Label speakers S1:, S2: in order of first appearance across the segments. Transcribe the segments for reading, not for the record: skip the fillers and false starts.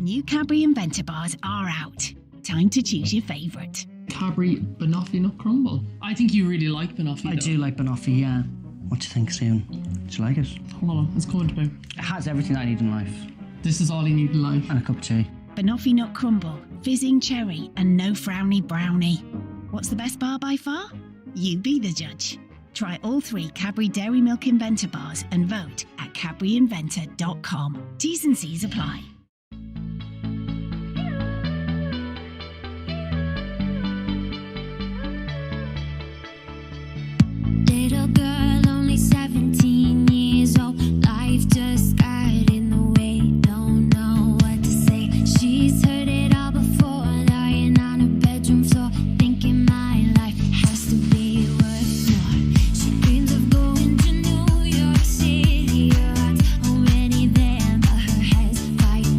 S1: New Cadbury Inventor Bars are out. Time to choose your favourite.
S2: Cadbury Banoffee Nut Crumble. I think you really like Banoffee.
S3: I do like banoffee, yeah. What do you think, Soon? Do you like it?
S2: Hold on, it's coming through.
S3: It has everything I need in life.
S2: This is all you need in life.
S3: And a cup of tea.
S1: Banoffee Nut Crumble, fizzing cherry and no frowny brownie. What's the best bar by far? You be the judge. Try all 3 Cadbury Dairy Milk Inventor Bars and vote at cadburyinventor.com. T's and C's apply.
S4: Little girl, only 17 years old. Life just got in the way. Don't know what to say. She's heard it all before, lying on her bedroom floor, thinking my life has to be worth more. She dreams of going to New York City. Her heart's already there, but her head's fighting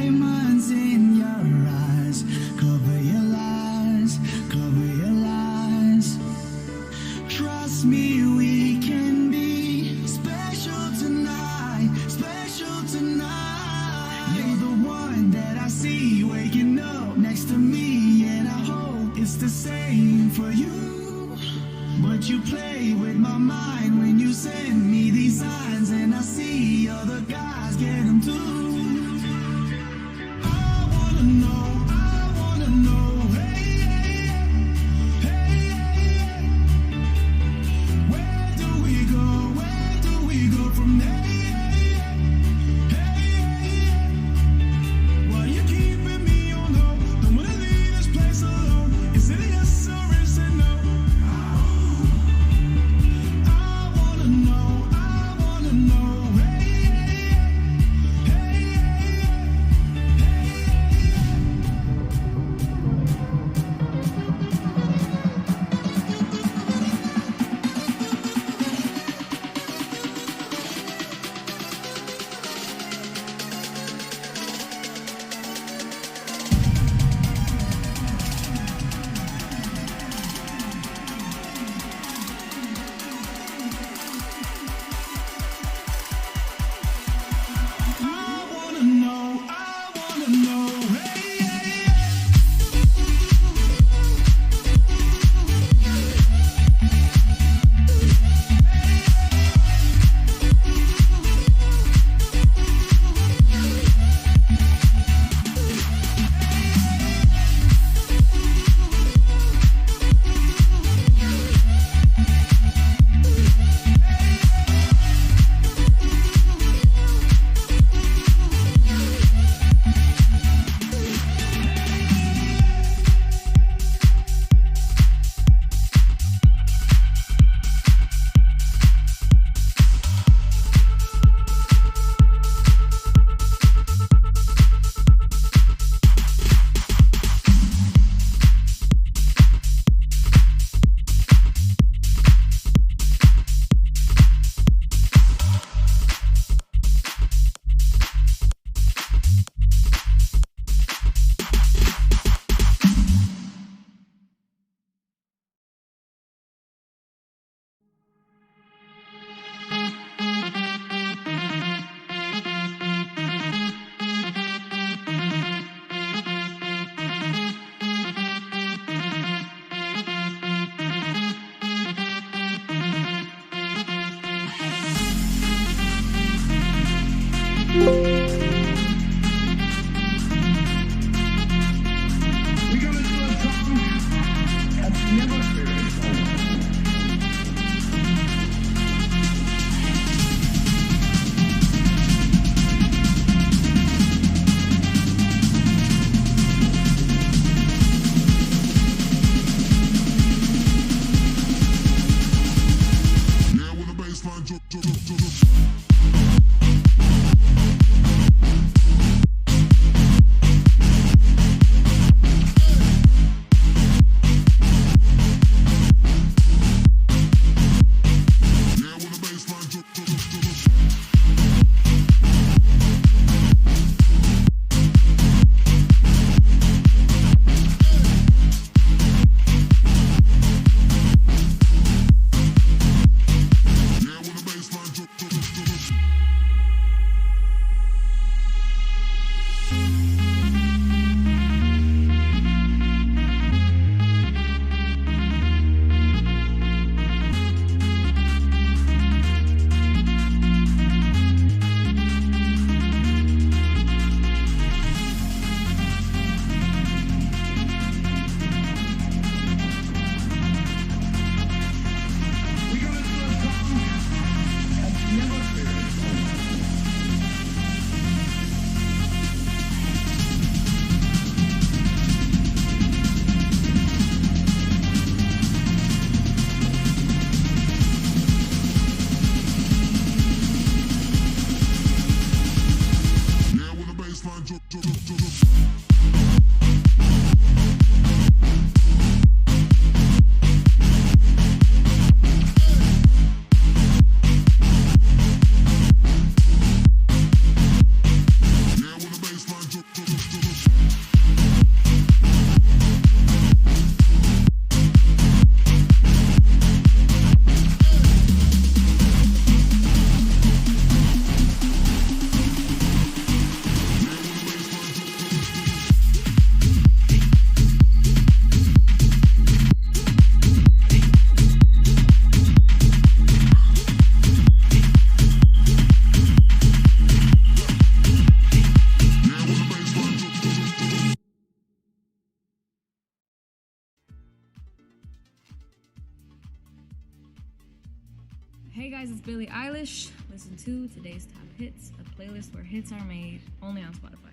S5: diamonds in your eyes. Cover your lies, cover your lies. Trust me, we can be special tonight, special tonight. You're the one that I see waking up next to me, and I hope it's the same for you. But you play with my mind when you send me these signs, and I see other guys get them too. I wanna know, hey, hey, hey, hey, where do we go from there? Why you keeping me on hold? Don't wanna leave this place alone. Is it a yes or is it no? I wanna know, hey, hey, hey, I wanna know, hey, hey, we're gonna do a song that's never heard before.
S6: Yeah, when the bassline drop. Jump.
S7: guys, it's Billie Eilish. Listen to today's top hits, a playlist where hits are made, only on Spotify.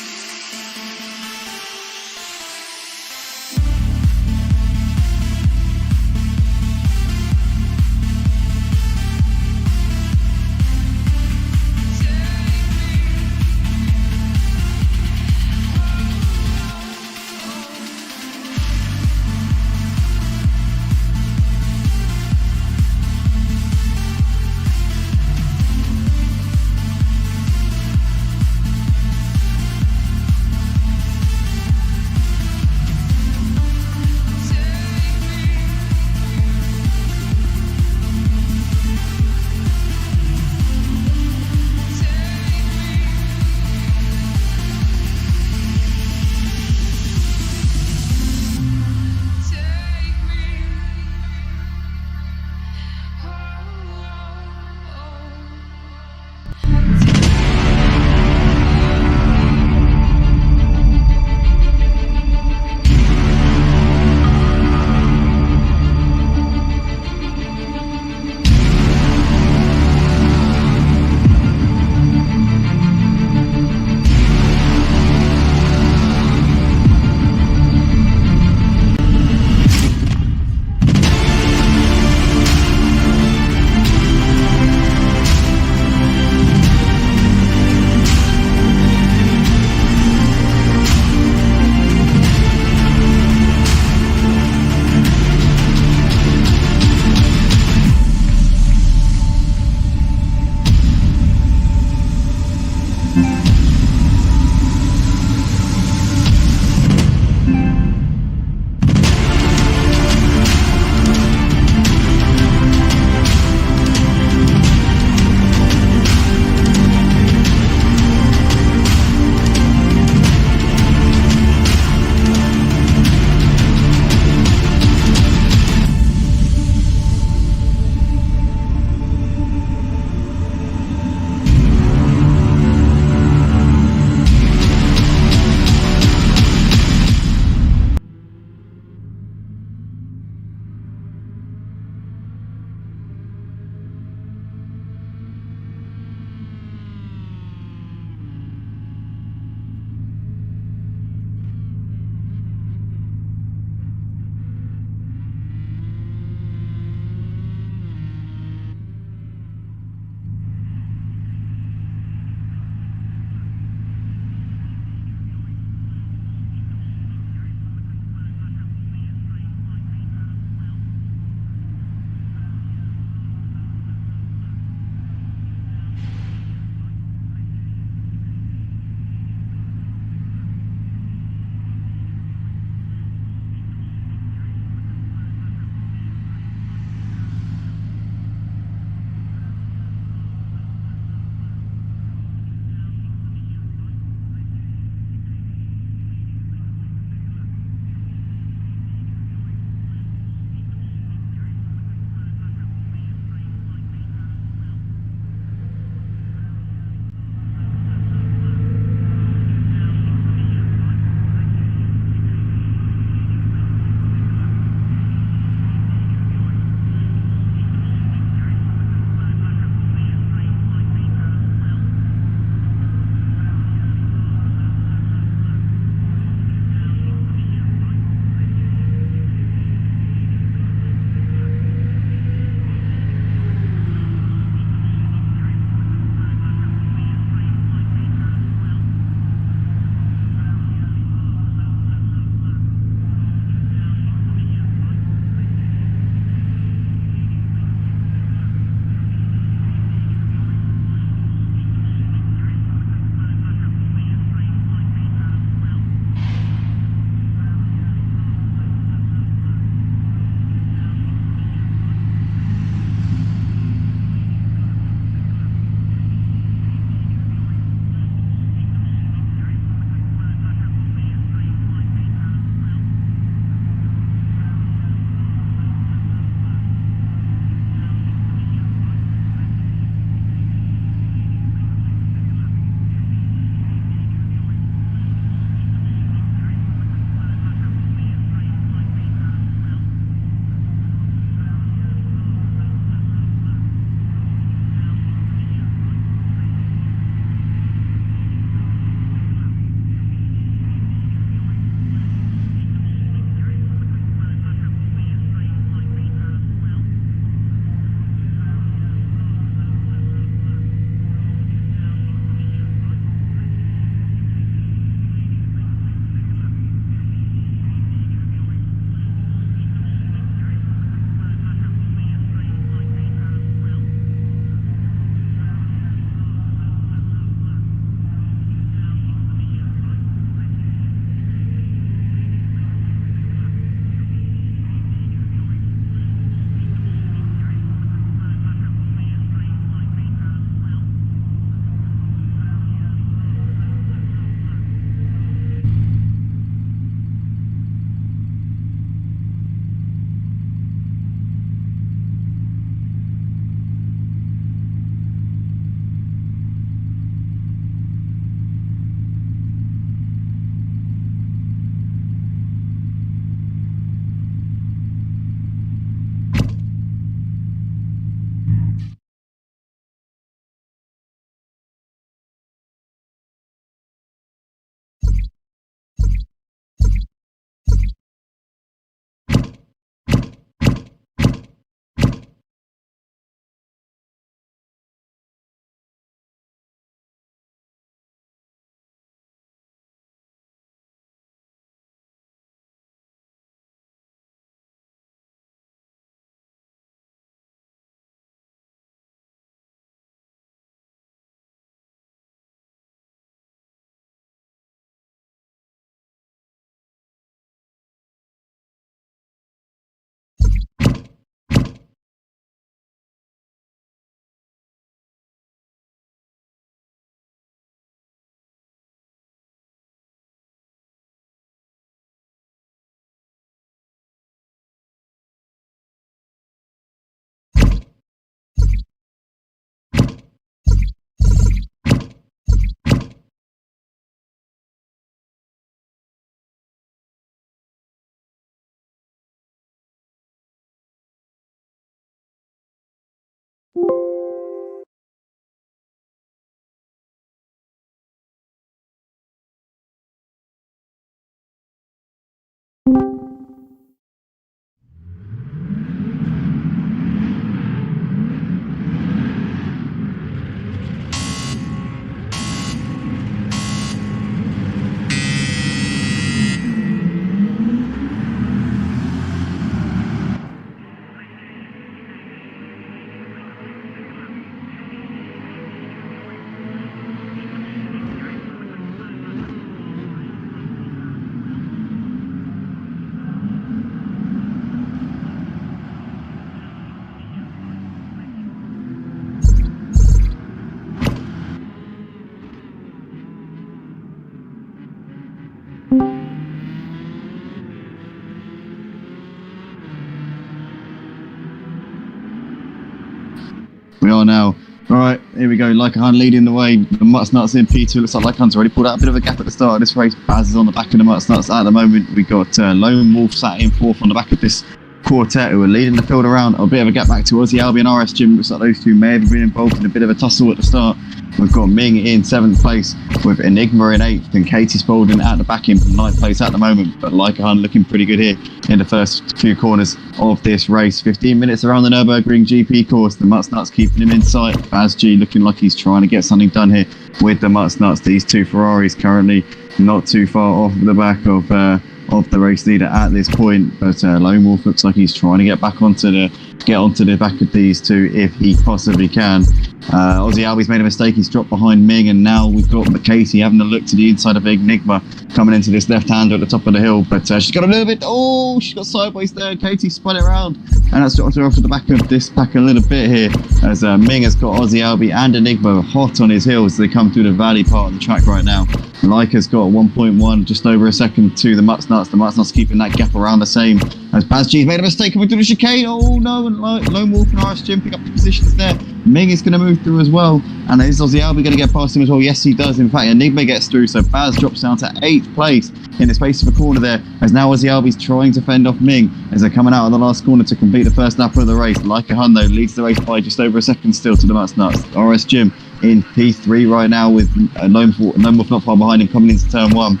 S8: are now. All right, here we go. RaKiMaJe leading the way. The Muttnuts in P2. Looks like RaKiMaJe's already pulled out a bit of a gap at the start of this race. Baz is on the back of the Muttnuts at the moment. We got Lone Wolf sat in fourth on the back of this quartet, who are leading the field around. A bit of a gap back to Aussie Albi and RSGym. Looks like those two may have been involved in a bit of a tussle at the start. We've got Ming in 7th place with Enigma in 8th and Katie Spalding at the back in from 9th place at the moment. But RaKiMaJe looking pretty good here in the first few corners of this race. 15 minutes around the Nürburgring GP course. The Muttnuts keeping him in sight. Baz G looking like he's trying to get something done here with the Muttnuts. These two Ferraris currently not too far off the back of the race leader at this point, but Lone Wolf looks like he's trying to get onto the back of these two if he possibly can. Aussie Albi's made a mistake. He's dropped behind Ming, and now we've got Katie having a look to the inside of Enigma coming into this left-hander at the top of the hill, but she's got a little bit. Oh, she's got sideways there. Katie spun it around, and that's dropped her off to the back of this pack a little bit here, as Ming has got Aussie Albi and Enigma hot on his heels as they come through the valley part of the track right now. Leica's got 1.1, just over a second to the Muttnuts. The Muttnuts keeping that gap around the same as Baz G's made a mistake coming through the chicane. Oh no, and Lone Wolf and RSGym pick up the positions there. Ming is going to move through as well, and is Aussie Albi going to get past him as well? Yes, he does. In fact, Enigma gets through, so Baz drops down to 8th place in the space of a corner there, as now Aussie Albi's trying to fend off Ming as they're coming out of the last corner to complete the first lap of the race. RaKiMaJe though leads the race by just over a second still to the Muttnuts. RSGym in P3 right now with Lone Wolf not far behind him coming into turn 1.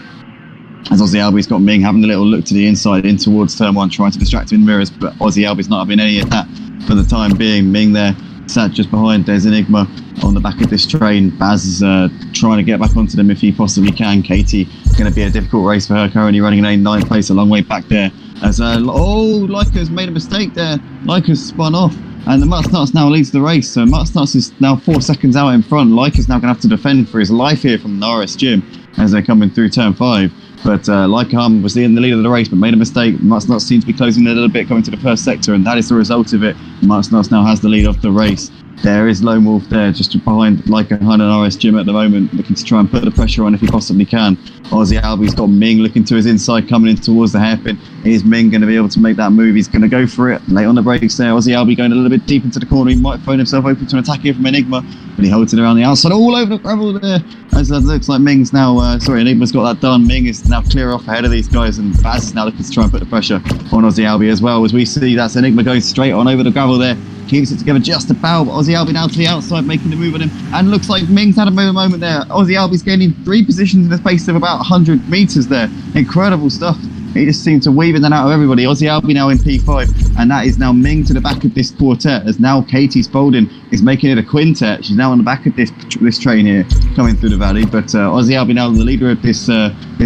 S8: As Aussie Albi's got Ming having a little look to the inside in towards turn 1, trying to distract him in the mirrors, but Aussie Albi's not having any of that for the time being. Ming there sat just behind. There's Enigma on the back of this train. Baz is trying to get back onto them if he possibly can. Katie, going to be a difficult race for her, currently running in 9th place, a long way back there. As Leica's made a mistake there. Leica's spun off, and the Muttnuts now leads the race. So Muttnuts is now 4 seconds out in front. Leica's now going to have to defend for his life here from the RSGym as they're coming through turn 5. But RaKiMaJe was in the lead of the race, but made a mistake. Muttnuts seem to be closing a little bit, coming to the first sector, and that is the result of it. Muttnuts now has the lead of the race. There is Lone Wolf there, just behind RaKiMaJe and RSGym at the moment, looking to try and put the pressure on if he possibly can. Aussie Albi's got Ming looking to his inside, coming in towards the hairpin. Is Ming going to be able to make that move? He's going to go for it. Late on the brakes there. Aussie Albi going a little bit deep into the corner. He might find himself open to an attack here from Enigma, but he holds it around the outside, all over the gravel there. As it looks like Ming's now, Enigma's got that done. Ming is now clear off ahead of these guys, and Baz is now looking to try and put the pressure on Aussie Albi as well. As we see, that's Enigma going straight on over the gravel there. Keeps it together just about, but Aussie Albi now to the outside, making the move on him, and looks like Ming's had a moment there. Aussie Albi's gaining 3 positions in the space of about 100 metres there. Incredible stuff. He just seemed to weave in and out of everybody. Aussie Albi now in P5, and that is now Ming to the back of this quartet, as now Katie Spalding is making it a quintet. She's now on the back of this train here, coming through the valley, but Aussie Albi now the leader of this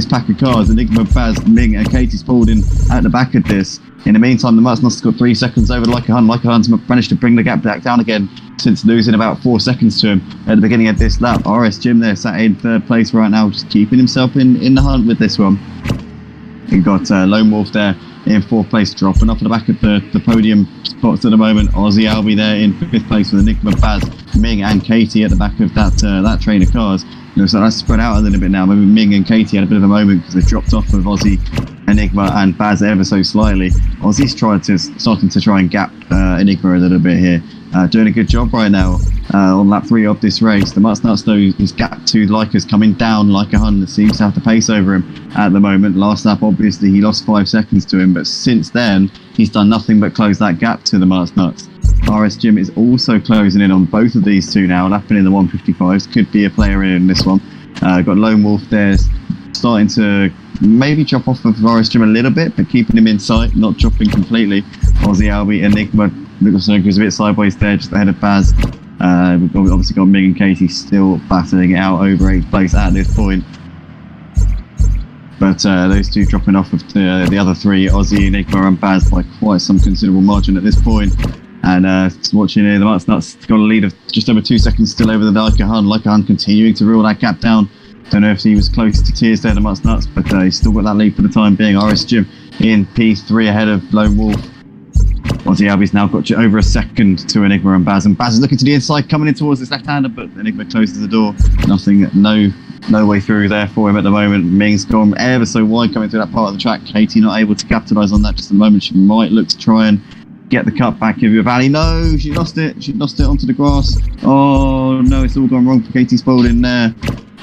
S8: pack of cars. Enigma, Baz, Ming and Katie Spalding at the back of this. In the meantime, the Muttnuts got 3 seconds over RaKiMaJe. RaKiMaJe's managed to bring the gap back down again since losing about 4 seconds to him at the beginning of this lap. RSGym there sat in 3rd place right now, just keeping himself in the hunt with this one. You've got Lone Wolf there in 4th place, dropping off the back of the podium spots at the moment. Aussie Albi there in 5th place with Enigma, Baz, Ming and Katie at the back of that train of cars. So that's spread out a little bit now. Maybe Ming and Katie had a bit of a moment because they dropped off of Aussie, Enigma and Baz ever so slightly. Aussie's starting to try and gap Enigma a little bit here. Doing a good job right now on lap 3 of this race. The Muttnuts though, his gap to Leica's coming down. RaKiMaJe seems to have the pace over him at the moment. Last lap obviously he lost 5 seconds to him, but since then he's done nothing but close that gap to the Muttnuts. RSGym is also closing in on both of these two now, lapping in the 155s. Could be a player in this one. Got Lone Wolf there starting to maybe drop off of RSGym a little bit, but keeping him in sight, not dropping completely. Aussie Albi, Enigma looks like he's a bit sideways there, just ahead of Baz. We've obviously got Ming and Katie still battling it out over 8th place at this point. But those two dropping off of the other 3, Aussie, Enigma and Baz, by quite some considerable margin at this point. And watching here, the Muttnuts got a lead of just over 2 seconds still over the RaKiMaJe. RaKiMaJe continuing to rule that gap down. Don't know if he was close to tears there, the Muttnuts, but he's still got that lead for the time being. RSGym in P3 ahead of Lone Wolf. Aussie Albi's now got over a second to Enigma and Baz is looking to the inside, coming in towards this left-hander, but Enigma closes the door. No way through there for him at the moment. Ming's gone ever so wide coming through that part of the track. Katie not able to capitalise on that just at the moment. She might look to try and get the cut back of your Valley. No, she lost it. She lost it onto the grass. Oh no, it's all gone wrong for Katie Spalding there.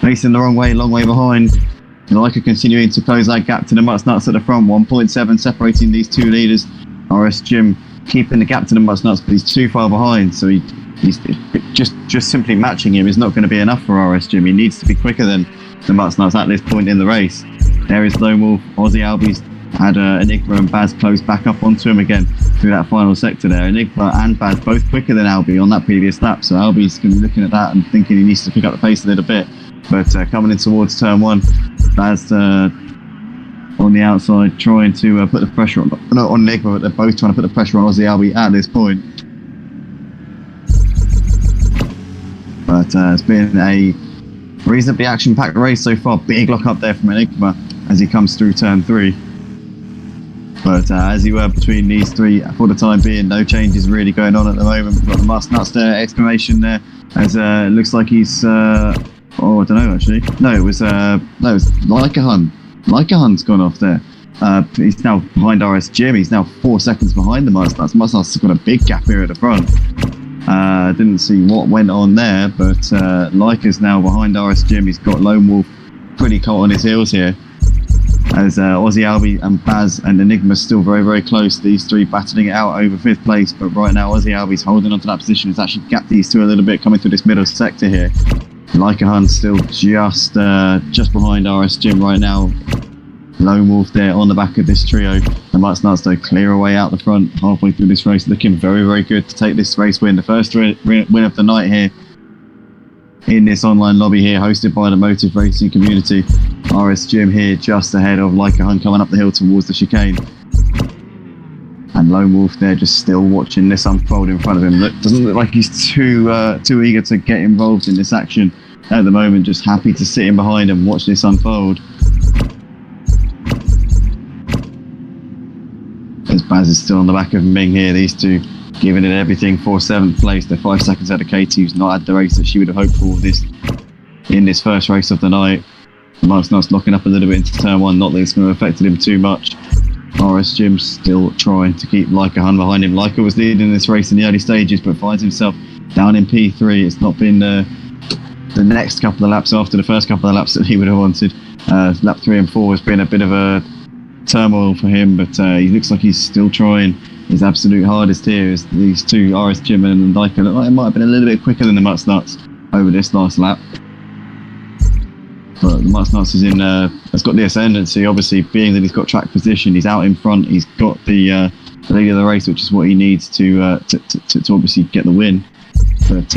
S8: Facing the wrong way, long way behind. Leica continuing to close that gap to the Mutts Nuts at the front. 1.7 separating these two leaders. RS Jim keeping the gap to the Mutts Nuts, but he's too far behind. So he's just simply matching him is not going to be enough for RS Jim. He needs to be quicker than the Mutts Nuts at this point in the race. There is Lone Wolf. Aussie Albie's had Enigma and Baz close back up onto him again through that final sector there. Enigma and Baz both quicker than Albie on that previous lap. So Albie's going to be looking at that and thinking he needs to pick up the pace a little bit. But coming in towards turn one, Baz on the outside trying to put the pressure on, not on Enigma, but they're both trying to put the pressure on Aussie Albie at this point. But it's been a reasonably action-packed race so far. Big lock up there from Enigma as he comes through turn 3. But as you were between these three, for the time being, no changes really going on at the moment. We've got the Mutts Nuts there, exclamation there, as looks like he's oh, I don't know actually. No, it was LaKiMaJe. LaKiMaJe's gone off there. He's now behind RS Jim. He's now 4 seconds behind the Mutts Nuts. Mutts Nuts has got a big gap here at the front. Didn't see what went on there, but LaKiMaJe's now behind RS Jim. He's got Lone Wolf pretty caught on his heels here. As Aussie Albie and Baz and Enigma still very, very close. These three battling it out over 5th place, but right now Aussie Albie's holding onto that position. It's actually gapped these two a little bit coming through this middle sector here. LaKiMaJe's still just behind RS Jim right now. Lone Wolf there on the back of this trio. The Mutts Nuts though clear away out the front halfway through this race, looking very, very good to take this race win. The first win of the night here in this online lobby here, hosted by the Motive Racing community. RS Jim here just ahead of LaKiMaJe coming up the hill towards the chicane. And Lone Wolf there just still watching this unfold in front of him. Doesn't look like he's too eager to get involved in this action at the moment, just happy to sit in behind and watch this unfold. As Baz is still on the back of Ming here, these two giving it everything for 7th place. They're 5 seconds out of Katie, who's not had the race that she would have hoped for in this first race of the night. Mutts Nuts locking up a little bit into turn 1, not that it's going to have affected him too much. RS Jim still trying to keep LaKiMaJe behind him. LaKiMaJe was leading this race in the early stages, but finds himself down in P3. It's not been the next couple of laps after the first couple of laps that he would have wanted. Lap 3 and 4 has been a bit of a turmoil for him, but he looks like he's still trying his absolute hardest here. As these two, RS Jim and LaKiMaJe, look like it might have been a little bit quicker than the Mutts Nuts over this last lap. But the Mutts Nuts has got the ascendancy, obviously, being that he's got track position. He's out in front. He's got the lead of the race, which is what he needs to obviously get the win. But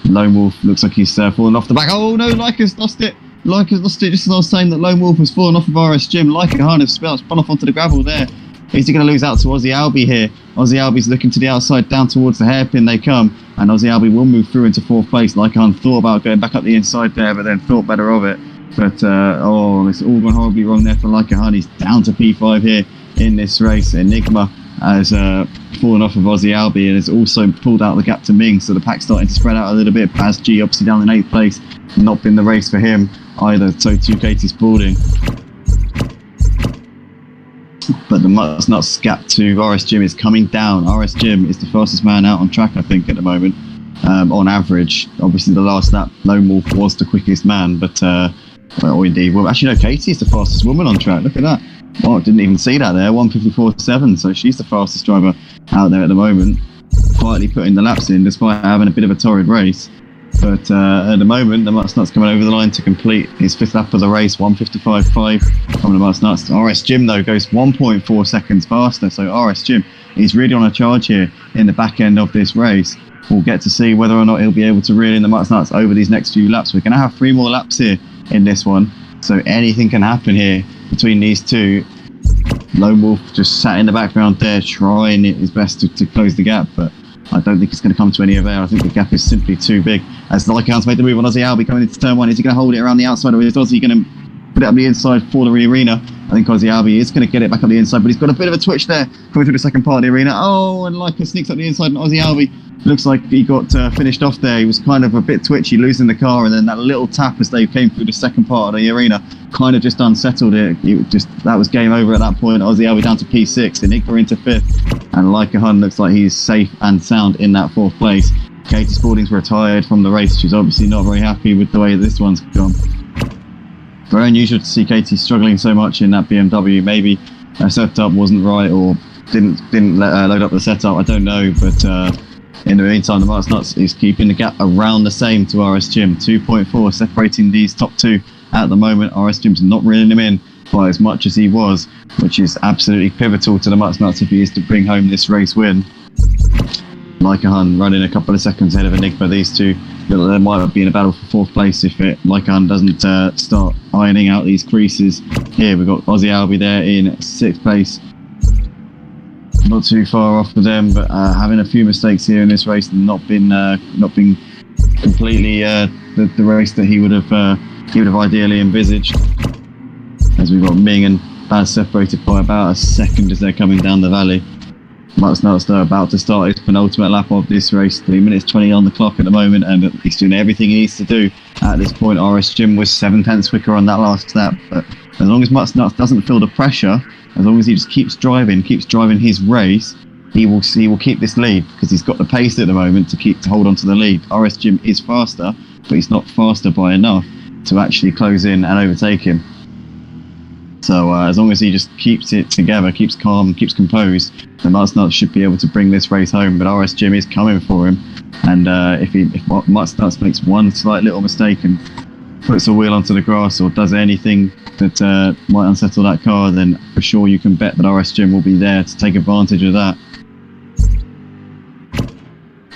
S8: Lone Wolf looks like he's fallen off the back. Oh no, LaKiMaJe's lost it. LaKiMaJe's lost it just as I was saying that Lone Wolf was fallen off of RS Jim. LaKiMaJe has spun off onto the gravel there. Is he going to lose out to Aussie Albie here? Aussie Albie's looking to the outside, down towards the hairpin they come, and Aussie Albie will move through into 4th place. LaKiMaJe thought about going back up the inside there, but then thought better of it. But it's all gone horribly wrong there for LaKiMaJe. He's down to P5 here in this race. Enigma has fallen off of Aussie Albie and has also pulled out the gap to Ming, so the pack's starting to spread out a little bit. Baz G obviously down in 8th place, not been the race for him either, so too Katie Spalding. But the Mutts Nuts gap to RS Jim is coming down. RS Jim is the fastest man out on track, I think, at the moment, on average. Obviously, the last lap, Lone Wolf was the quickest man, but, well, indeed. Well, actually, no, Katie is the fastest woman on track. Look at that. Well, I didn't even see that there. 1:54.7, so she's the fastest driver out there at the moment. Quietly putting the laps in, despite having a bit of a torrid race. But at the moment, the Mutts Nuts coming over the line to complete his 5th lap of the race, 1:55.5 from the Mutts Nuts. RS Jim, though, goes 1.4 seconds faster, so RS Jim is really on a charge here in the back end of this race. We'll get to see whether or not he'll be able to reel in the Mutts Nuts over these next few laps. We're going to have 3 more laps here in this one, so anything can happen here between these two. Lone Wolf just sat in the background there trying his best to close the gap, but I don't think it's going to come to any avail. I think the gap is simply too big. As LaKiMaJe's made the move on Aussie Albie coming into turn 1, is he going to hold it around the outside, or is Aussie going to put it up the inside for the arena? I think Aussie Albie is going to get it back up the inside, but he's got a bit of a twitch there coming through the second part of the arena. Oh, and LaKiMaJe sneaks up the inside, and Aussie Albie looks like he got finished off there. He was kind of a bit twitchy, losing the car, and then that little tap as they came through the second part of the arena kind of just unsettled it. That was game over at that point. Aussie Albie down to P6, Enigma into 5th, and Like a Hun looks like he's safe and sound in that 4th place. Katie Spalding's retired from the race. She's obviously not very happy with the way this one's gone. Very unusual to see Katie struggling so much in that BMW. Maybe her setup wasn't right, or didn't let her load up the setup. I don't know, but in the meantime, the Marks Nuts is keeping the gap around the same to RS Gym. 2.4 separating these top two at the moment. RS Gym's not reeling him in by as much as he was, which is absolutely pivotal to the Marks Nuts if he is to bring home this race win. Like a Hun running a couple of seconds ahead of Enigma. These two, there might be in a battle for 4th place if Like a Hun doesn't start ironing out these creases. Here we've got Aussie Albie there in 6th place. Not too far off of them, but having a few mistakes here in this race, and not been completely the race that he would have ideally envisaged. As we've got Ming and Baz separated by about a second as they're coming down the valley. Marks Nuts about to start his penultimate lap of this race. 3 minutes 20 on the clock at the moment, and he's doing everything he needs to do at this point. RS Gym was 7/10 quicker on that last lap, but as long as Marks Nuts doesn't feel the pressure, as long as he just keeps driving his race, he will keep this lead, because he's got the pace at the moment to hold on to the lead. RS Gym is faster, but he's not faster by enough to actually close in and overtake him. So as long as he just keeps it together, keeps calm, keeps composed, then Marks Nuts should be able to bring this race home. But RS Gym is coming for him, and if Marks Nuts makes one slight little mistake and puts a wheel onto the grass or does anything that might unsettle that car, then for sure you can bet that RS Gym will be there to take advantage of that.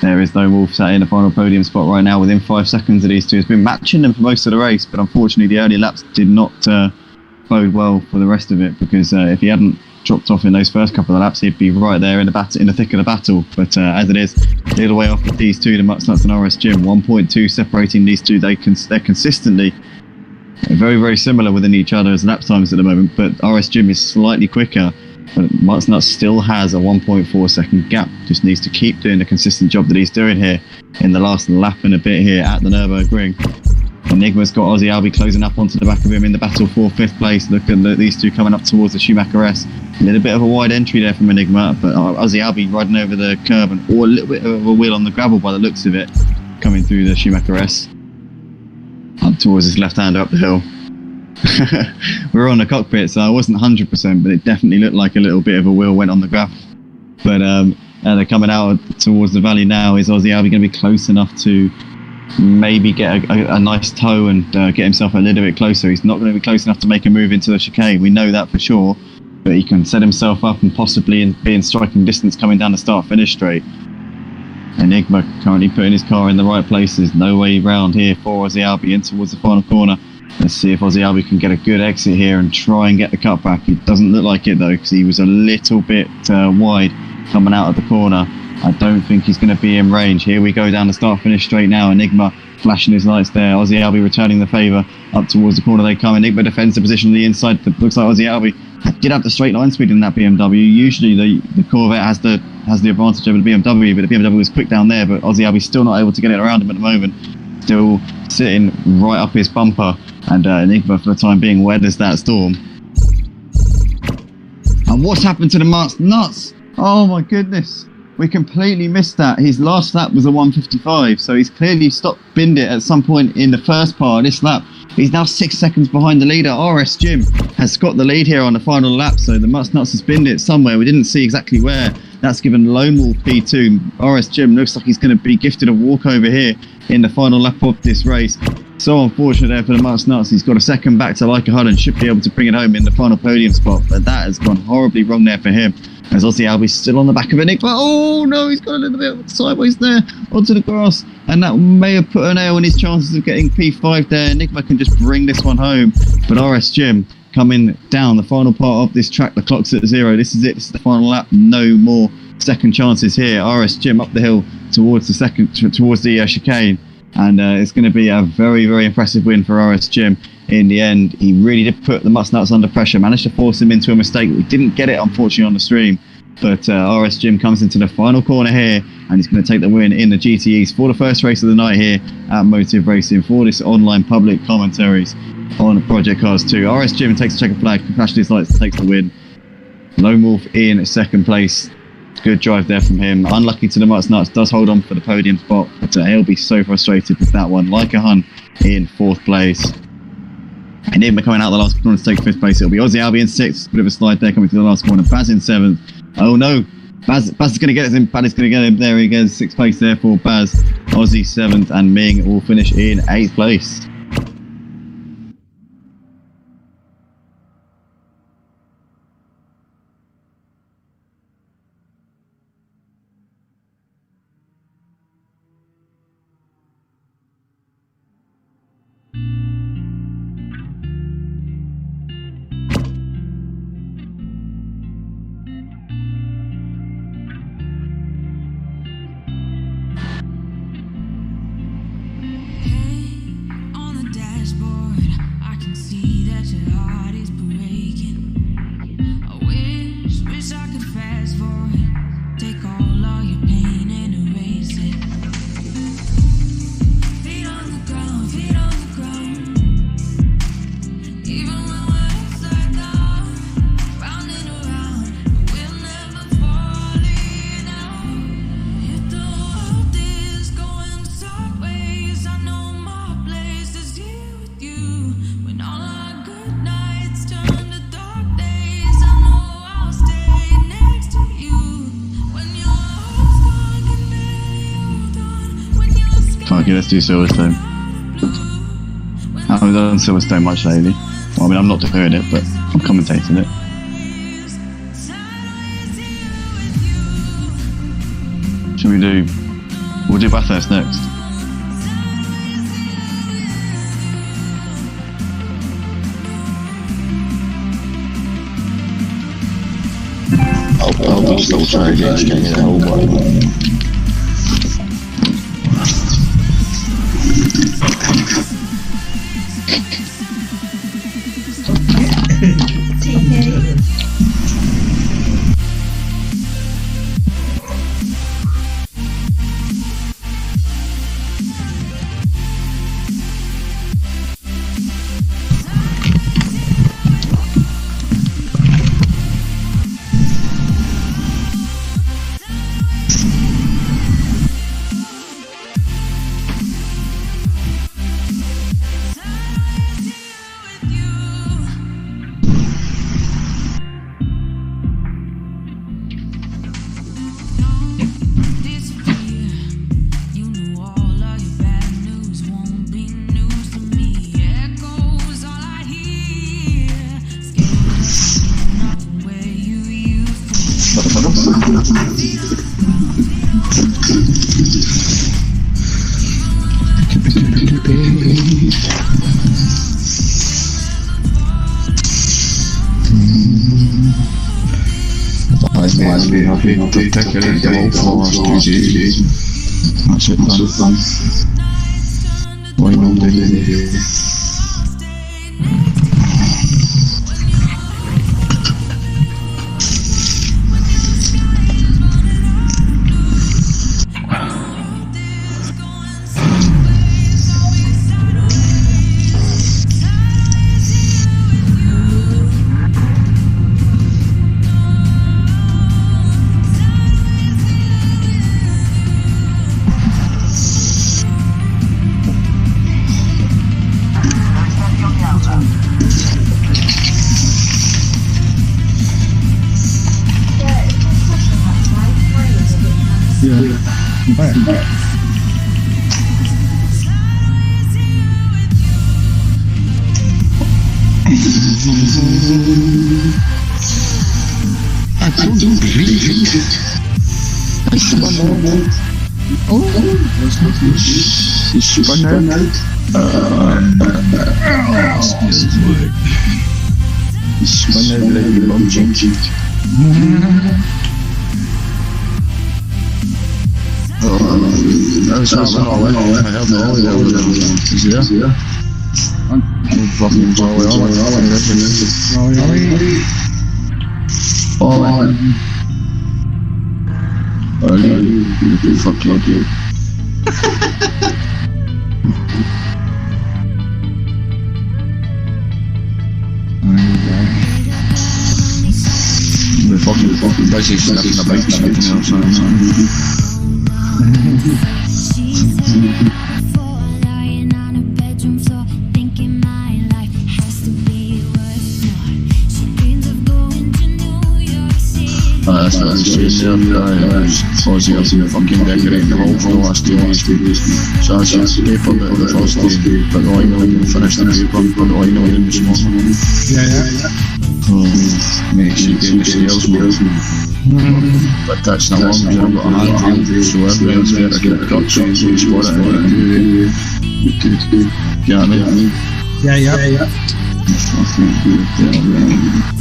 S8: There is Lone Wolf sat in the final podium spot right now within 5 seconds of these two. He's been matching them for most of the race, but unfortunately the early laps did not bode well for the rest of it, because if he hadn't dropped off in those first couple of laps, he'd be right there in the thick of the battle. But as it is, a little way off with these two, the Marks Nuts and RS Gym. 1.2 separating these two. They're consistently very, very similar within each other as lap times at the moment, but RS Gym is slightly quicker. But Marks Nuts still has a 1.4 second gap. Just needs to keep doing the consistent job that he's doing here in the last lap and a bit here at the Nürburgring. Enigma's got Aussie Albie closing up onto the back of him in the battle for 5th place. Look at these two coming up towards the Schumacher S. A little bit of a wide entry there from Enigma, but Aussie Albie riding over the curb, and a little bit of a wheel on the gravel by the looks of it, coming through the Schumacher S. Up towards his left-hander up the hill. We were on the cockpit, so I wasn't 100%, but it definitely looked like a little bit of a wheel went on the gravel. But they're coming out towards the valley now. Is Aussie Albie going to be close enough to maybe get a nice toe and get himself a little bit closer? He's not going to be close enough to make a move into the chicane. We know that for sure, but he can set himself up and possibly be in striking distance coming down the start-finish straight. Enigma currently putting his car in the right places. No way round here for Aussie Albie in towards the final corner. Let's see if Aussie Albie can get a good exit here and try and get the cutback. It doesn't look like it though, because he was a little bit wide coming out of the corner. I don't think he's going to be in range. Here we go down the start-finish straight now. Enigma flashing his lights there. Aussie Albie returning the favour. Up towards the corner they come. Enigma defends the position on the inside. Looks like Aussie Albie did have the straight line speed in that BMW. Usually the Corvette has the advantage over the BMW, but the BMW was quick down there. But Aussie Albie's still not able to get it around him at the moment. Still sitting right up his bumper. And Enigma for the time being weathers that storm. And what's happened to the Marks Nuts? Oh my goodness. We completely missed that. His last lap was a 1:55, so he's clearly binned it at some point in the first part of this lap. He's now 6 seconds behind the leader. RS Gym has got the lead here on the final lap, so the Marks Nuts has binned it somewhere. We didn't see exactly where. That's given Lone Wolf P2. RS Gym looks like he's going to be gifted a walkover here in the final lap of this race. So unfortunate there for the Marks Nuts. He's got a second back to Like a Hun and should be able to bring it home in the final podium spot, but that has gone horribly wrong there for him. As Aussie Albie's still on the back of Enigma. Oh no, he's got a little bit sideways there onto the grass, and that may have put a nail in his chances of getting P5 there. Enigma can just bring this one home, but RS Gym coming down the final part of this track. The clock's at 0. This is it. This is the final lap. No more second chances here. RS Gym up the hill towards the chicane, and it's going to be a very, very impressive win for RS Gym. In the end, he really did put the Marks Nuts under pressure, managed to force him into a mistake. We didn't get it, unfortunately, on the stream. But RS Gym comes into the final corner here and he's going to take the win in the GTEs for the first race of the night here at Motive Racing for this online public commentaries on Project Cars 2. RS Jim takes a checkered flag, flashing his lights, takes the win. Lone Wolf in second place. Good drive there from him. Unlucky to the Mutts Nuts, does hold on for the podium spot, but he'll be so frustrated with that one. Like a Hun in fourth place. And Nigma coming out the last corner to take fifth place. It'll be Aussie Albion sixth. Bit of a slide there coming to the last corner. Baz in seventh. Oh no, Baz is going to get him. Baz is going to get him. There he goes. Sixth place there for Baz. Aussie seventh, and Ming will finish in eighth place. Okay, let's do Silverstone. I haven't done Silverstone much lately. Well, I mean, I'm not doing it, but I'm commentating it. Should we do... We'll do Bathurst next. I'll still try against the whole body. That's it, done. Why not do it? I don't believe it. Fuck you. The fucking basically snapping the back shit, you know what I'm saying?
S4: Lying on a bedroom floor, thinking my life has to be worth more. She dreams of going to New York City.
S8: That's what I was saying the other day. I was fucking decorating the whole for the last 2 weeks. So I said, paper bit the first day, but the oil didn't finish the paper, but the oil didn't smoke. Mate, she gave me sales, but that's not one, I've got a hand drill, so everyone's there, I can cut trees, so it's what I want to do. You know what I mean?
S9: Yeah.
S8: It's fucking good, yeah.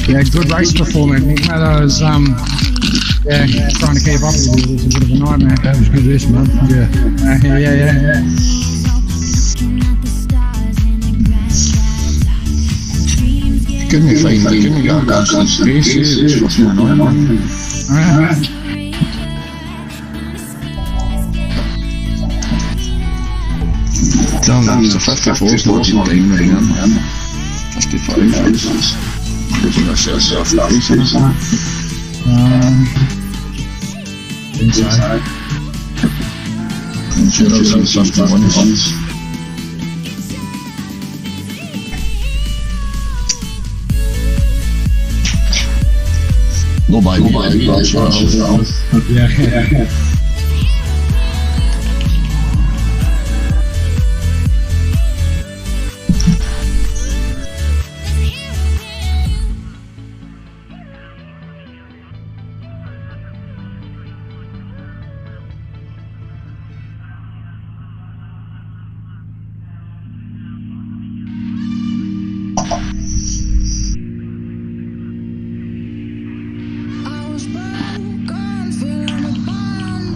S9: Yeah, good race performance. Nick Meadows, trying to keep up with you was a bit of a nightmare.
S10: That was good race, man. Yeah.
S9: Yeah.
S8: Couldn't you find couldn't you get a constant space? It's fucking annoying, man.
S9: Alright.
S8: Damn, it's a 54 starting time right now. 55.
S9: Inside.
S8: I'm sure I've seen something on once. Go by,
S9: Yeah.
S5: I was broken, feeling abandoned.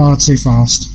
S9: Oh, too fast.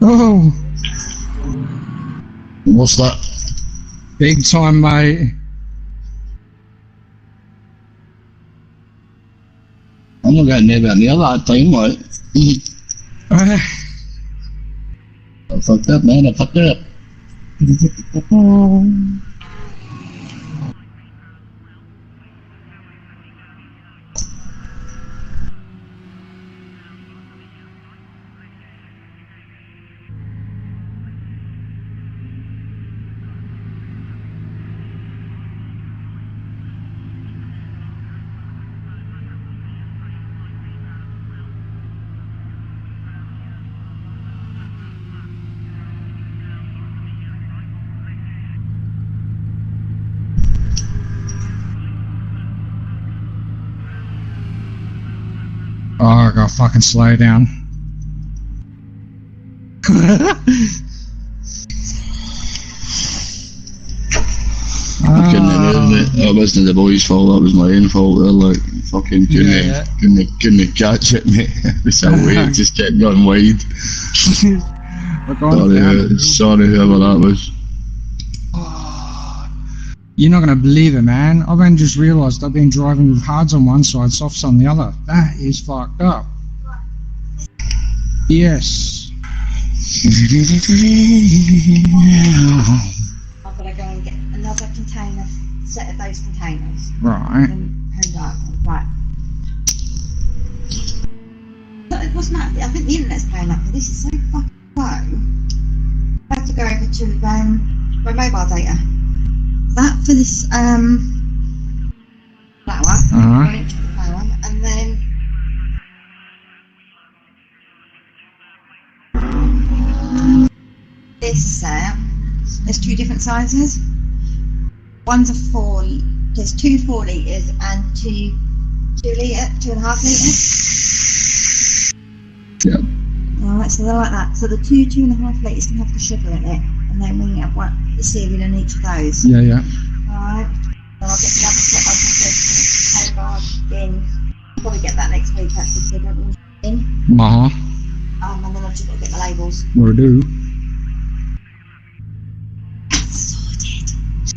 S9: Oh,
S10: What's that?
S9: big time, mate.
S10: I'm not getting near about the other time, mate. I fucked up, man. I fucked up.
S9: Oh, I gotta fucking slow down.
S10: Fucking isn't it? That wasn't the boys' fault, that was my own fault. They're like, fucking couldn't catch it, mate. It's so weird, just kept going wide. Sorry whoever that was.
S9: You're not gonna believe it, man. I've only just realised I've been driving with hards on one side, softs on the other. That is fucked up. Yes.
S11: I've got to go and get another container, set of those containers.
S9: Right.
S11: Right. What's that? I think the internet's playing up, but this is so fucking slow. I have to go over to my mobile data. That for this flower, and then this set. There's two different sizes. One's a there's two 4 litres and two 2.5 litres.
S10: Yeah.
S11: Alright, so they're like that. So the 2.5 litres can have the sugar in it, and then we have the cereal in each of those.
S9: Yeah, yeah.
S11: Alright. So I'll get the other set like I said, in. I'll probably get that next week actually, because I don't want to in. And then I've just got to get the labels.
S9: Will do.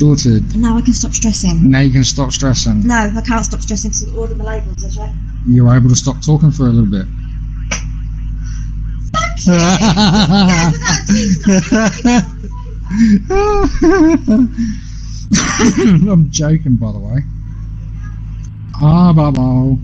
S11: Sorted.
S9: Sorted.
S11: Now I can stop stressing.
S9: Now you can stop stressing.
S11: No, I can't stop stressing because I've ordered the labels, is it?
S9: You're able to stop talking for a little bit.
S11: Fucking
S9: I'm joking, by the way. Ah, bubble.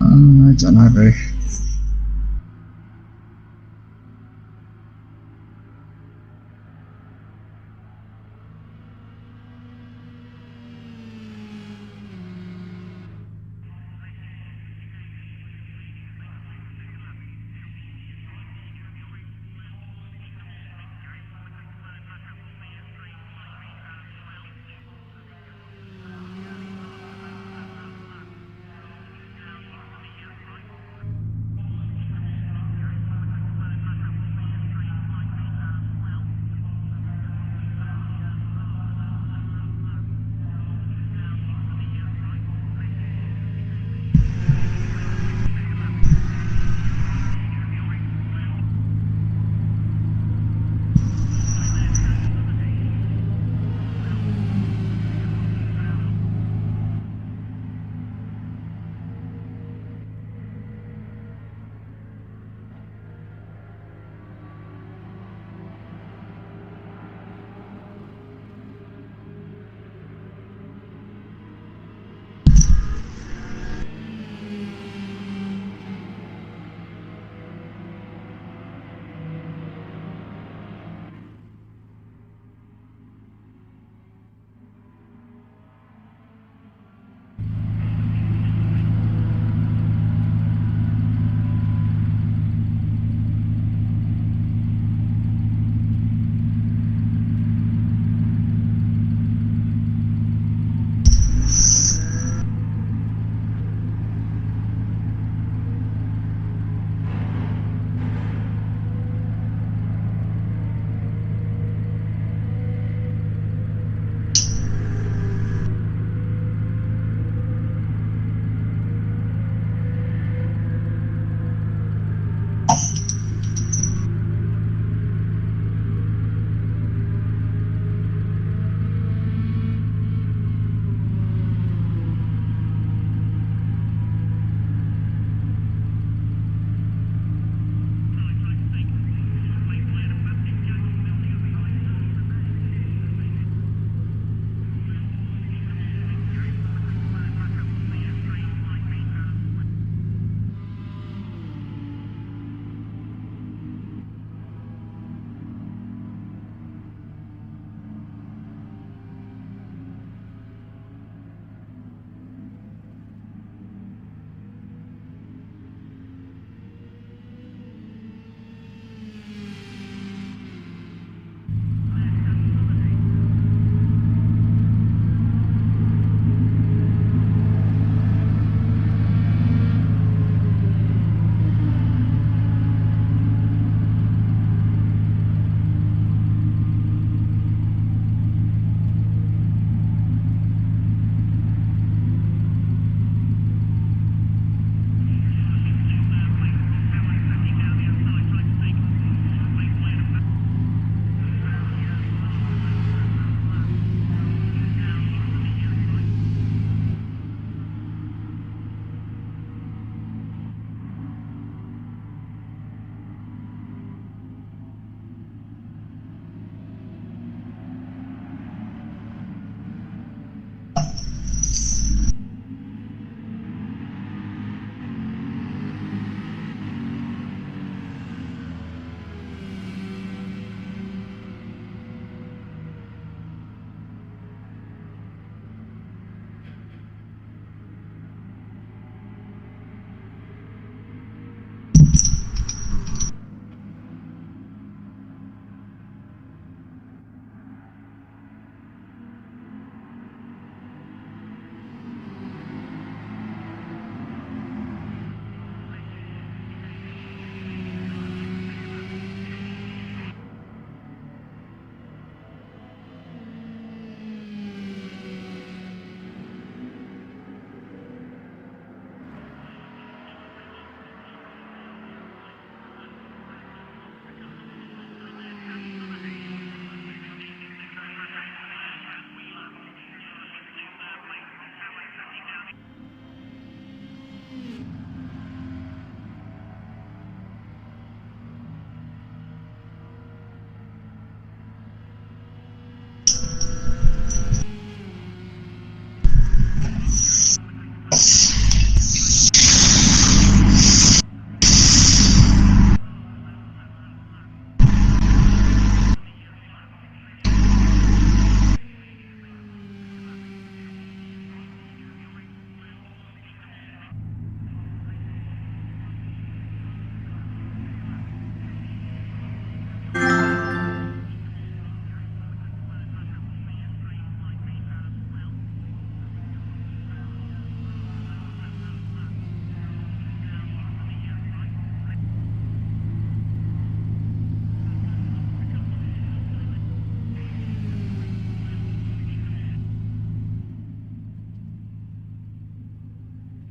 S9: I don't know, bro.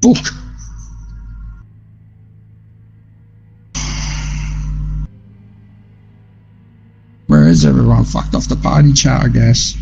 S9: Fuck. Where is everyone? Fucked off the party chat, I guess.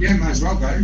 S9: Yeah, might as well go.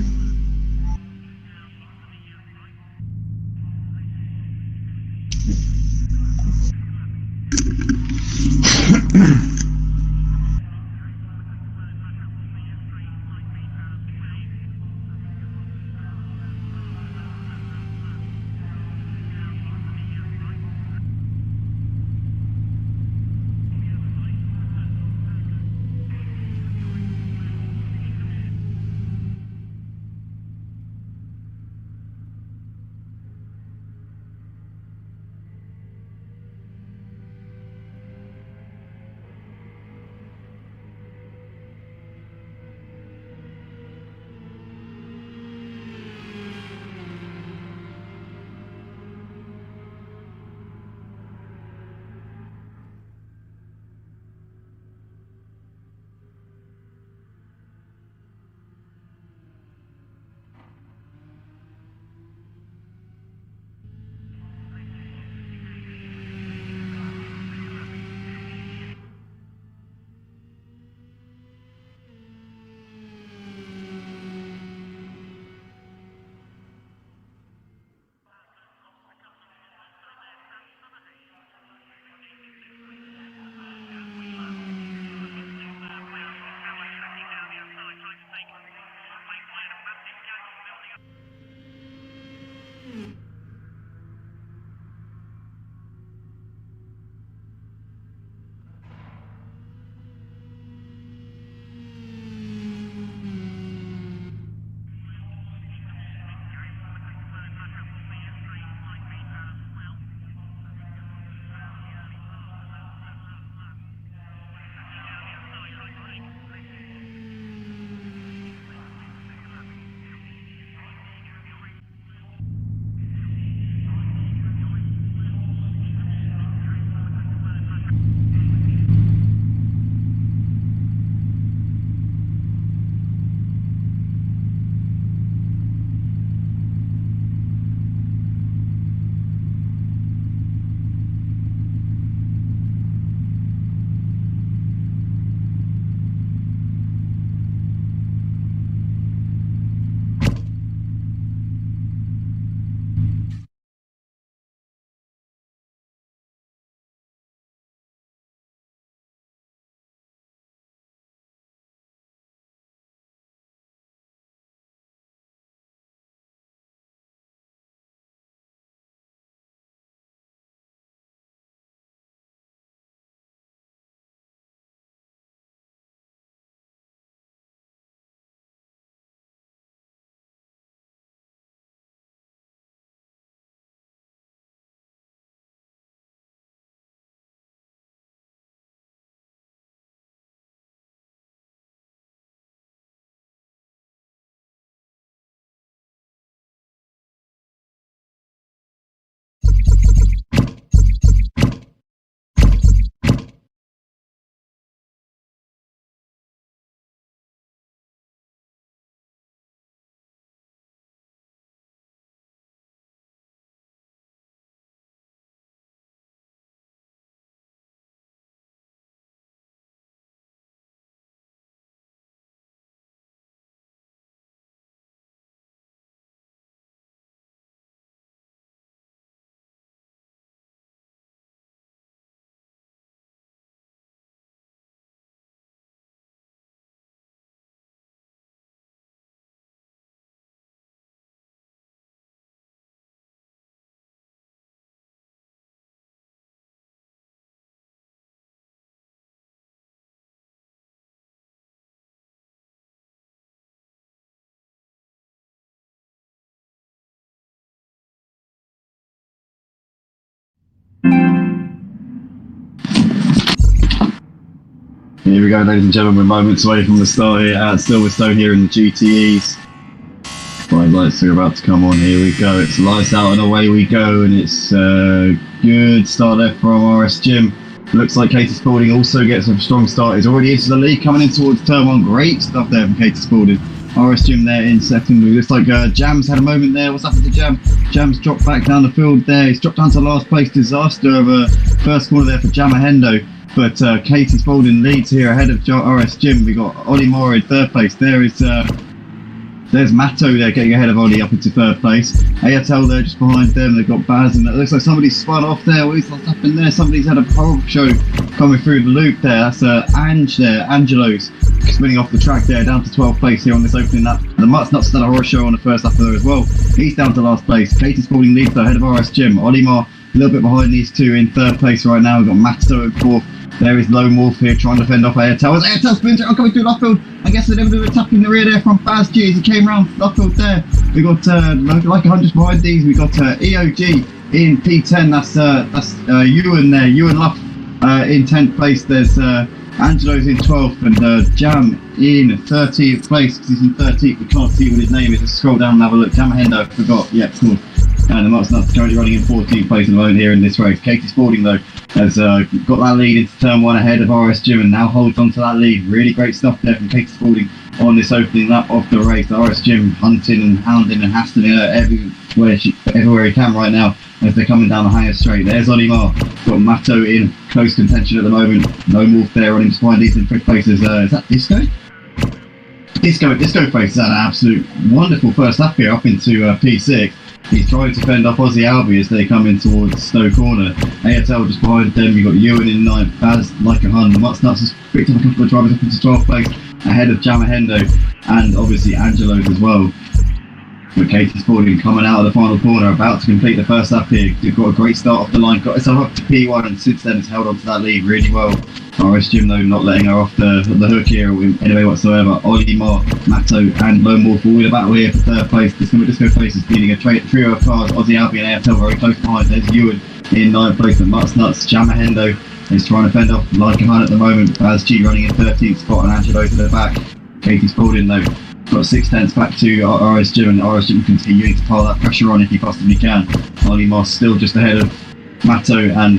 S8: Here we go, ladies and gentlemen, we're moments away from the start here at Silverstone here in the GTEs. Bright lights are about to come on, here we go, it's lights out and away we go, and it's a good start there from RS Jim. Looks like Katie Spalding also gets a strong start, he's already into the lead, coming in towards turn 1, great stuff there from Katie Spalding. RS Jim there in second. It looks like Jam's had a moment there. What's happened to Jam? Jam's dropped back down the field there. He's dropped down to last place. Disaster of a first corner there for Jamahendo. But Katie Spalding leads here ahead of RS Jim. We got Ollie Moore in third place. There's Matto there getting ahead of Ollie up into third place. AFL there just behind them. They've got Baz, and it looks like somebody's spun off there. What's happened there? Somebody's had a horrible show coming through the loop there. That's Ange there, Angelo's spinning off the track there, down to 12th place here on this opening lap. The Mutt's Nuts done a horror show on the first lap there as well. He's down to last place. Katie Spalding leads though ahead of RS Jim. Ollie Moore a little bit behind these two in third place right now. We've got Matto at fourth. There is Lone Wolf here trying to fend off Airtel. As Airtel spins out coming through left field. I guess there's a bit of a tap in the rear there from Baz G as he came round left field there. We got like 100 behind these. We got EOG in P10. That's Ewan there. Ewan Luff in 10th place. There's Angelo's in 12th and Jam in 13th place because he's in 13th. We can't see what his name is. Let's scroll down and have a look. Jamahendo, I forgot. Yeah, of course. And the Mutt's Nuts currently running in 14th place at the moment here in this race. Katie Spalding though has got that lead into turn 1 ahead of RS Jim and now holds on to that lead. Really great stuff there from Katie Spalding on this opening lap of the race. RS Jim hunting and hounding and hassling her everywhere he can right now as they're coming down the Hanger Straight. There's Ollie Moore. Got Matto in close contention at the moment. Lone Wolf there running behind these in fifth place. Is that Disco? Disco Face has had an absolute wonderful first lap here up into P6. He's trying to fend off Aussie Albie as they come in towards Stowe Corner. AFL just behind them. You've got Ewan in 9th, Baz like a hun. The Mutt's Nuts has picked up a couple of drivers up into 12th place ahead of Jamahendo and obviously Angelo's as well. But Katie Spalding coming out of the final corner, about to complete the first lap here. They've got a great start off the line, got itself up to P1 and since then has held on to that lead really well. RS Jim though not letting her off the hook here in any way whatsoever. Ollie Moore, Matto and Lone Wolf all in a battle here for third place. Disco Face is leading a trio of cars. Aussie Albie and AFL very close behind. There's Ewan in 9th place. The Mutt's Nuts, Jamahendo is trying to fend off like a hun at the moment. Baz G running in 13th spot and Angelo to the back. Katie Spalding though got 6/10 back to RS Jim and RS Jim continuing to pile that pressure on if he possibly can. Ollie Moss still just ahead of Matto and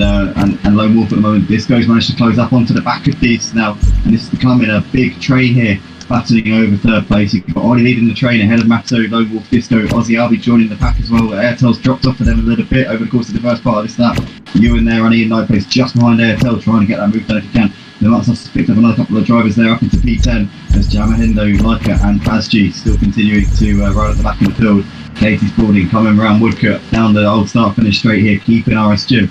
S8: Lone Wolf at the moment. Disco's managed to close up onto the back of these now, and this is becoming a big train here, battling over third place. You've got Ollie leading the train ahead of Matto, Lone Wolf, Disco, Aussie Albie joining the pack as well. Airtel's dropped off for them a little bit over the course of the first part of this lap. Ewan there running in 9th place just behind Airtel, trying to get that move done if you can. The Mutt's Nuts picked up another couple of drivers there up into P10 as Jamahendo, Leica and Baz G still continuing to ride at the back of the field. Katie Spalding coming around Woodcut down the old start finish straight here, keeping RS Jim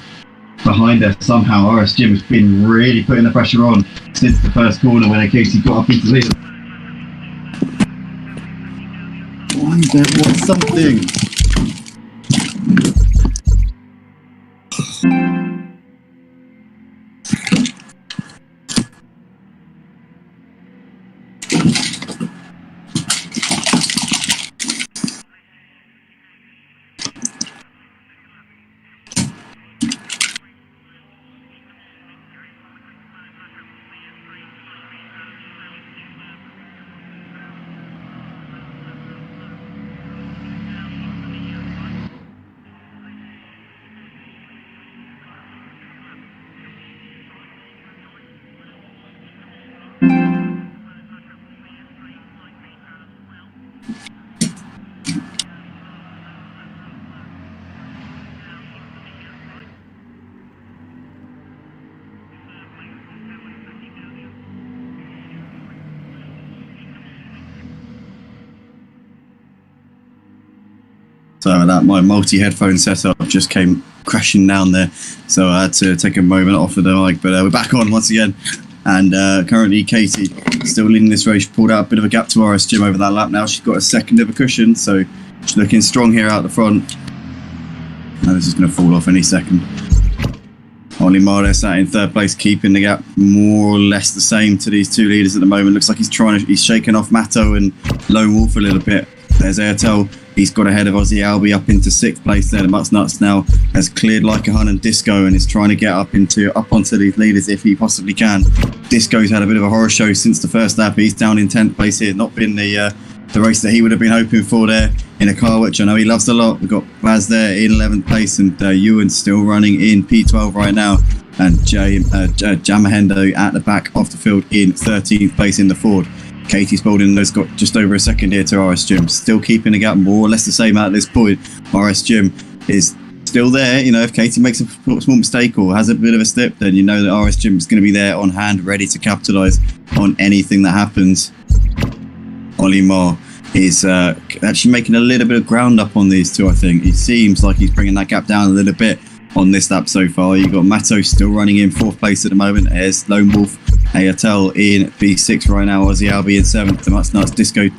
S8: behind her somehow. RS Jim has been really putting the pressure on since the first corner when Katie got up into the lead. Why there was something? Sorry about that, my multi-headphone setup just came crashing down there, so I had to take a moment off of the mic, but we're back on once again, and currently Katie still leading this race. She pulled out a bit of a gap to RS Jim over that lap now. She's got a second of a cushion, so she's looking strong here out the front. Now this is going to fall off any second. Ollie Moore sat in third place, keeping the gap more or less the same to these two leaders at the moment. Looks like he's shaking off Matto and Lone Wolf a little bit. There's Airtel He's got ahead of Aussie Albie up into 6th place there. The Mutt's Nuts now has cleared Like a Hun and Disco and is trying to get up onto these leaders if he possibly can. Disco's had a bit of a horror show since the first lap. He's down in 10th place here. Not been the race that he would have been hoping for there in a car which I know he loves a lot. We've got Baz there in 11th place and Ewan still running in P12 right now. And Jamahendo at the back of the field in 13th place in the Ford. Katie Spalding has got just over a second here to RS Jim. Still keeping the gap more or less the same at this point. RS Jim is still there. You know, if Katie makes a small mistake or has a bit of a slip, then you know that RS Jim is going to be there on hand, ready to capitalise on anything that happens. Ollie Marr is actually making a little bit of ground up on these two, I think. He seems like he's bringing that gap down a little bit on this lap so far. You've got Matto still running in 4th place at the moment. There's Lone Wolf, Ayatel in P6 right now. Aussie Albie in 7th. The Mutt's Nuts Disco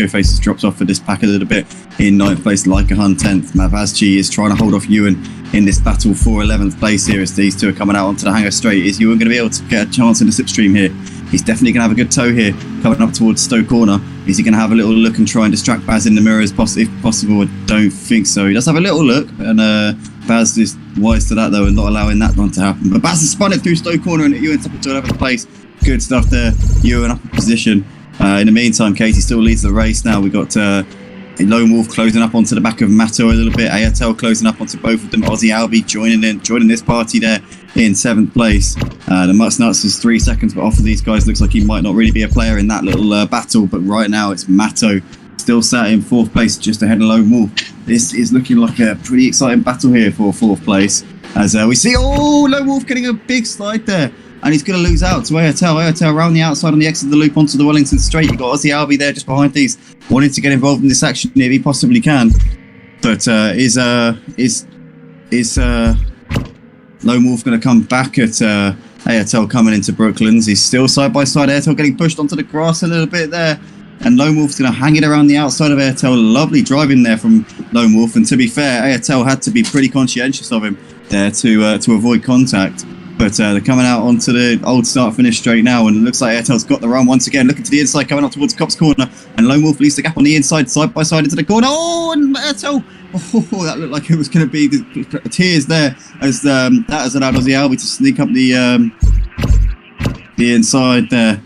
S8: Faces drops off for this pack a little bit in 9th place. Like a Hun 10th. Mavazchi is trying to hold off Ewan in this battle for 11th place here as these two are coming out onto the hangar straight. Is Ewan going to be able to get a chance in the slipstream here? He's definitely going to have a good tow here coming up towards Stowe Corner. Is he going to have a little look and try and distract Baz in the mirrors if possible? I don't think so. He does have a little look and Baz is wise to that though and not allowing that one to happen. But Baz has spun it through Stowe Corner and Ewan's up into 11th place. Good stuff there. Ewan up in position. In the meantime, Katie still leads the race now. We got Lone Wolf closing up onto the back of Matto a little bit. Ayatel closing up onto both of them. Aussie Albie joining this party there in 7th place. The Mutt's Nuts is 3 seconds, but off of these guys looks like he might not really be a player in that little battle. But right now it's Matto still sat in 4th place just ahead of Lone Wolf. This is looking like a pretty exciting battle here for 4th place. As we see, Lone Wolf getting a big slide there. And he's going to lose out to Ayatel. Ayatel around the outside on the exit of the loop onto the Wellington straight. You've got Aussie Albie there just behind these, wanting to get involved in this action if he possibly can. But is Lone Wolf going to come back at Ayatel coming into Brooklands? He's still side by side. Ayatel getting pushed onto the grass a little bit there. And Lone Wolf's going to hang it around the outside of Ayatel. Lovely driving there from Lone Wolf. And to be fair, Ayatel had to be pretty conscientious of him there to avoid contact. But they're coming out onto the old start-finish straight now, and it looks like Airtel's got the run once again. Looking to the inside, coming up towards Cops Corner, and Lone Wolf leaves the gap on the inside, side by side into the corner. And Airtel! That looked like it was going to be the tears there, as that has allowed Aussie Albie to sneak up the inside there.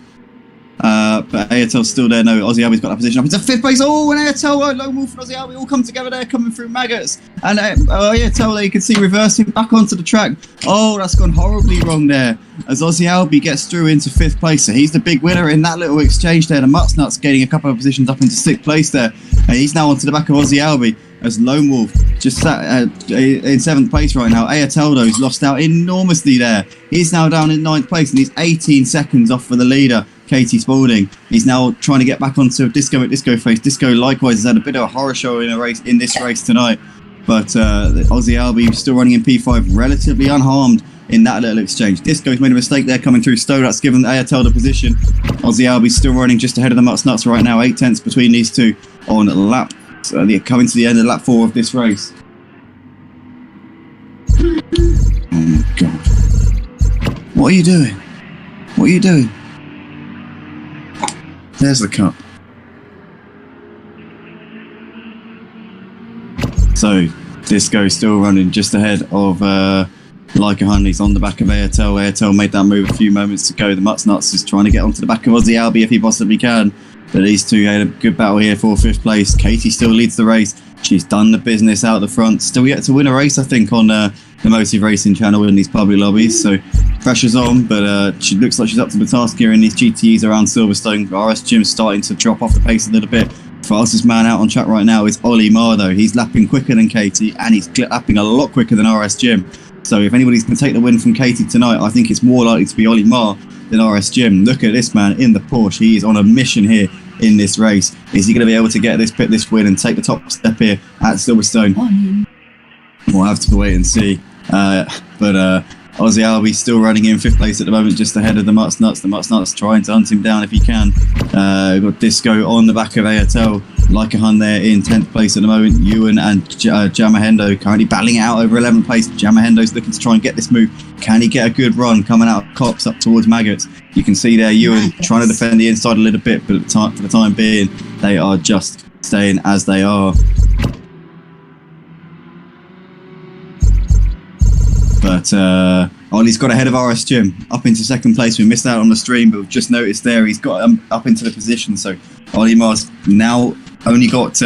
S8: But Airtel's still there. No, Aussie Albie's got that position up into 5th place. And Airtel, Lone Wolf and Aussie Albie all come together there, coming through maggots. And Airtel there, you can see reversing back onto the track. That's gone horribly wrong there, as Aussie Albie gets through into 5th place. So he's the big winner in that little exchange there. The Mutt's Nuts getting a couple of positions up into 6th place there. And he's now onto the back of Aussie Albie, as Lone Wolf just sat in 7th place right now. Ayatel, though, has lost out enormously there. He's now down in 9th place, and he's 18 seconds off for the leader, Katie Spalding. He's now trying to get back onto Disco at Disco Face. Disco likewise has had a bit of a horror show in this race tonight. But Aussie Albie still running in P5, relatively unharmed in that little exchange. Disco's made a mistake there coming through Stowe. That's given Ayatel the position. Aussie Albie's still running just ahead of the Mutt's Nuts right now. 8 tenths between these two on lap. So they're coming to the end of lap 4 of this race. Oh my God. What are you doing? What are you doing? There's the cup. So, Disco still running just ahead of Like a Hun. He's on the back of Airtel. Airtel made that move a few moments ago. The Mutt's Nuts is trying to get onto the back of Aussie Albie if he possibly can. But these two had a good battle here for 5th place. Katie still leads the race. She's done the business out the front. Still yet to win a race, I think, on the Motive Racing channel in these public lobbies. So pressure's on, but she looks like she's up to the task here in these GTEs around Silverstone. RS Jim's starting to drop off the pace a little bit. Fastest man out on track right now is Ollie Marr, though. He's lapping quicker than Katie, and he's lapping a lot quicker than RS Jim. So if anybody's going to take the win from Katie tonight, I think it's more likely to be Ollie Marr than RS Jim. Look at this man in the Porsche. He is on a mission here in this race. Is he going to be able to get this win and take the top step here at Silverstone? We'll have to wait and see. But Aussie Albie still running in 5th place at the moment, just ahead of the Mutt's Nuts. The Mutt's Nuts trying to hunt him down if he can. We've got Disco on the back of Ayatel. Like a Hun there in 10th place at the moment. Ewan and Jamahendo currently battling it out over 11th place. Jamahendo's looking to try and get this move. Can he get a good run coming out of Cops up towards Maggots? You can see there Ewan trying to defend the inside a little bit, but for the time being, they are just staying as they are. But Ollie's got ahead of RS Jim, up into second place. We missed out on the stream, but we've just noticed there he's got up into the position. So Ollie Mars now only got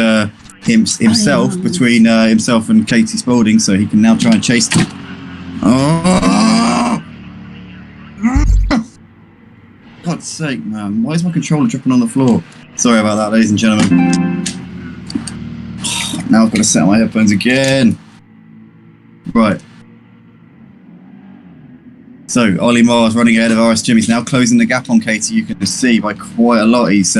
S8: himself between himself and Katie Spalding, so he can now try and chase them. Oh! God's sake, man. Why is my controller dropping on the floor? Sorry about that, ladies and gentlemen. Now I've got to set my headphones again. Right. So, Ollie Mars running ahead of RS Jim. He's now closing the gap on Katie. You can see by quite a lot. He's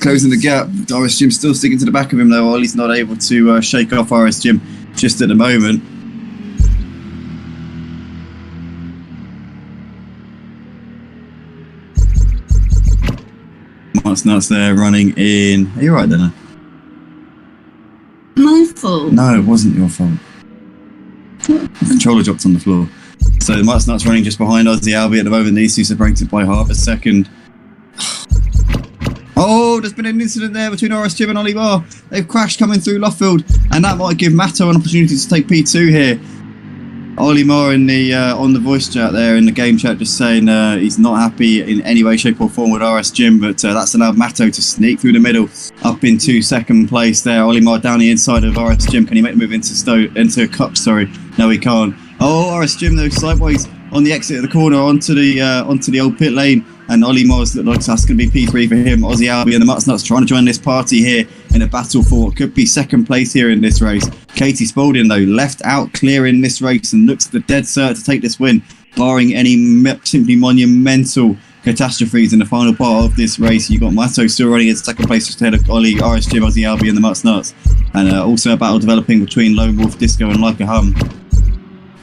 S8: closing the gap. RS Jim's still sticking to the back of him, though. Ollie's not able to shake off RS Jim just at the moment. Mark's nuts there running in. Are you right, then?
S12: My fault.
S8: No, it wasn't your fault. The controller dropped on the floor. So Mark's nuts running just behind Aussie Albie at the moment. These two separated by half a second. Oh, there's been an incident there between RS Jim and Ollie Mar. They've crashed coming through Luffield, and that might give Matto an opportunity to take P2 here. Ollie Mar in the on the voice chat there in the game chat just saying he's not happy in any way, shape or form with RS Jim, but that's allowed Matto to sneak through the middle up into second place there. Ollie Mar down the inside of RS Jim. Can he make the move into Cup? Sorry, no, he can't. Oh, RS Jim though sideways on the exit of the corner onto the old pit lane, and Ollie Mars looks like that's going to be P3 for him. Aussie Albie and the Mutts Nuts trying to join this party here in a battle for what could be second place here in this race. Katie Spalding though left out clear in this race and looks the dead cert to take this win, barring any simply monumental catastrophes in the final part of this race. You got Matto still running in second place just ahead of Ollie, RS Jim, Aussie Albie and the Mutts Nuts, and also a battle developing between Lone Wolf Disco and Like a Hum.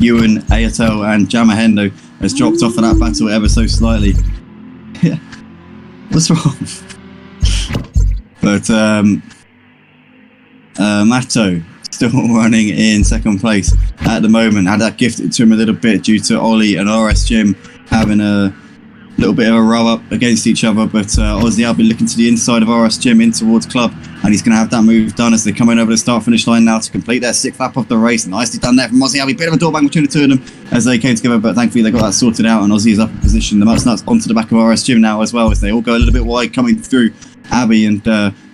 S8: Ewan, Ayatel and Jamahendo has dropped off of that battle ever so slightly. What's wrong? But Matto still running in second place at the moment. Had that gifted to him a little bit due to Ollie and RS Jim having a little bit of a row up against each other, but Aussie Albie looking to the inside of RS Jim in towards Club, and he's going to have that move done as they're coming over the start finish line now to complete their sixth lap of the race. Nicely done there from Aussie Albie. Bit of a door bang between the two of them as they came together, but thankfully they got that sorted out and Aussie is up in position. The Mutts Nuts onto the back of RS Jim now as well as they all go a little bit wide coming through Abby, and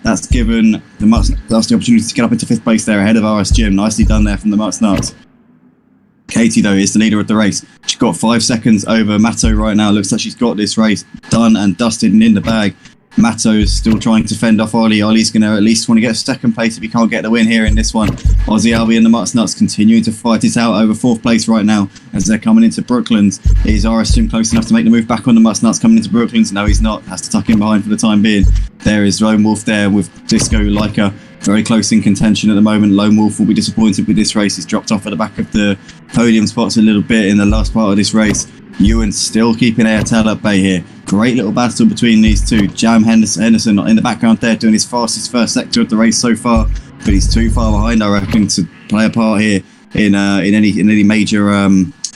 S8: that's given the Mutts Nuts the opportunity to get up into fifth place there ahead of RS Jim. Nicely done there from the Mutts Nuts. Katie though is the leader of the race. She's got 5 seconds over Matto right now. Looks like she's got this race done and dusted and in the bag. Matto is still trying to fend off Ollie. Ollie's going to at least want to get second place if he can't get the win here in this one. Aussie Albie and the Mutts Nuts continuing to fight it out over fourth place right now as they're coming into Brooklands. Is RS Jim close enough to make the move back on the Mutts Nuts coming into Brooklands? No, he's not. Has to tuck in behind for the time being. There is Lone Wolf there with Disco Leica very close in contention at the moment. Lone Wolf will be disappointed with this race. He's dropped off at the back of the podium spots a little bit in the last part of this race. Ewan still keeping Airtel at bay here. Great little battle between these two. Jam Henderson in the background there doing his fastest first sector of the race so far, but he's too far behind, I reckon, to play a part here in any major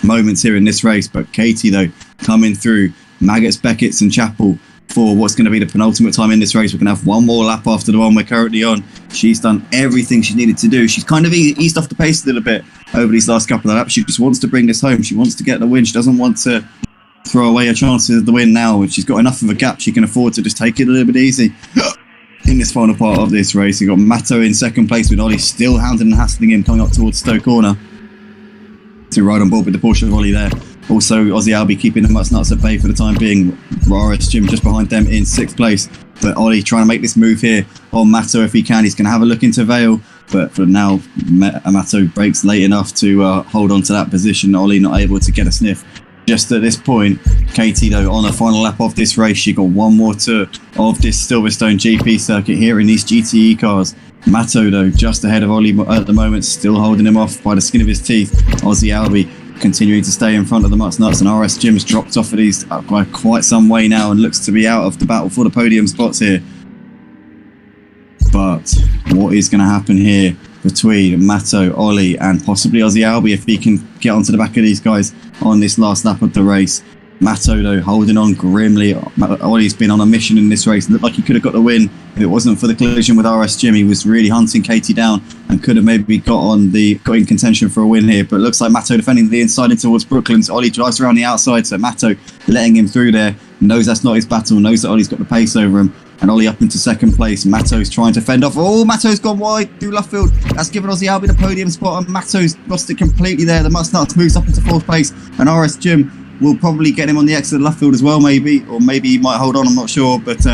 S8: moments here in this race. But Katie though coming through Maggots, Beckett's and Chapel for what's going to be the penultimate time in this race. We're going to have one more lap after the one we're currently on. She's done everything she needed to do. She's kind of eased off the pace a little bit over these last couple of laps. She just wants to bring this home. She wants to get the win. She doesn't want to throw away her chances of the win now. She's got enough of a gap. She can afford to just take it a little bit easy in this final part of this race. You've got Matto in second place with Ollie still hounding and hassling him coming up towards Stowe Corner to ride on board with the Porsche of Ollie there. Also, Aussie Albie keeping the Mutts Nuts at bay for the time being. RS Jim just behind them in sixth place. But Ollie trying to make this move here on Matto if he can. He's going to have a look into Vale. But for now, Matto breaks late enough to hold on to that position. Ollie not able to get a sniff just at this point. Katie, though, on the final lap of this race, she got one more tour of this Silverstone GP circuit here in these GTE cars. Matto, though, just ahead of Ollie at the moment, still holding him off by the skin of his teeth. Aussie Albie continuing to stay in front of the Mutts Nuts, and RS Jim's dropped off of these by quite some way now and looks to be out of the battle for the podium spots here. But what is going to happen here between Matto, Ollie and possibly Aussie Albie if he can get onto the back of these guys on this last lap of the race? Matto, though, holding on grimly. Ollie's been on a mission in this race. Looked like he could have got the win if it wasn't for the collision with RS Jim. He was really hunting Katie down and could have maybe got in contention for a win here. But it looks like Matto defending the inside in towards Brooklands. Ollie drives around the outside, so Matto letting him through there. Knows that's not his battle, knows that Ollie's got the pace over him. And Ollie up into second place. Matto's trying to fend off. Oh, Matto's gone wide through left field. That's given Aussie Albi the podium spot, and Matto's lost it completely there. The Mudsnuts moves up into fourth place, and RS Jim will probably get him on the exit of left field as well, maybe. Or maybe he might hold on, I'm not sure. But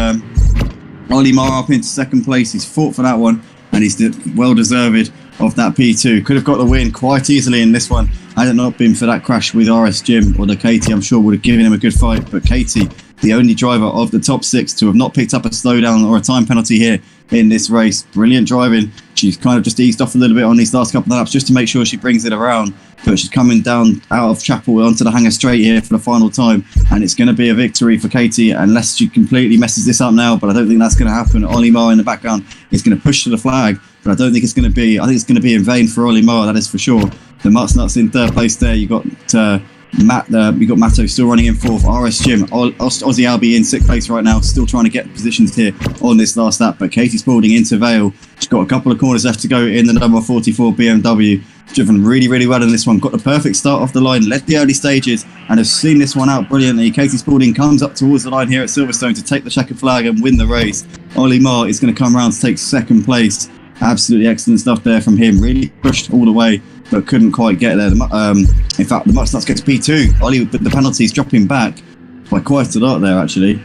S8: Ollie Marr up into second place. He's fought for that one, and he's well deserved of that P2. Could have got the win quite easily in this one. Had it not been for that crash with RS Jim, or the Katie, I'm sure would have given him a good fight. But Katie, the only driver of the top six to have not picked up a slowdown or a time penalty here in this race. Brilliant driving. She's kind of just eased off a little bit on these last couple of laps just to make sure she brings it around. But she's coming down out of Chapel onto the hanger straight here for the final time. And it's going to be a victory for Katie unless she completely messes this up now. But I don't think that's going to happen. Ollie Marr in the background is going to push to the flag. But I don't think it's going to be. I think it's going to be in vain for Ollie Marr, that is for sure. The Mudsnuts in third place there. You got we got Matto still running in fourth. RS Jim, Aussie Albi in sixth place right now, still trying to get positions here on this last lap. But Katie Spalding into Vale. She's got a couple of corners left to go in the number 44 BMW. Driven really, really well in this one. Got the perfect start off the line, led the early stages, and has seen this one out brilliantly. Katie Spalding comes up towards the line here at Silverstone to take the checkered flag and win the race. Ollie Marr is going to come around to take second place. Absolutely excellent stuff there from him. Really pushed all the way, but couldn't quite get there. In fact, the Mudsnuts gets P2. Ollie, but the penalties dropping back by quite a lot there, actually.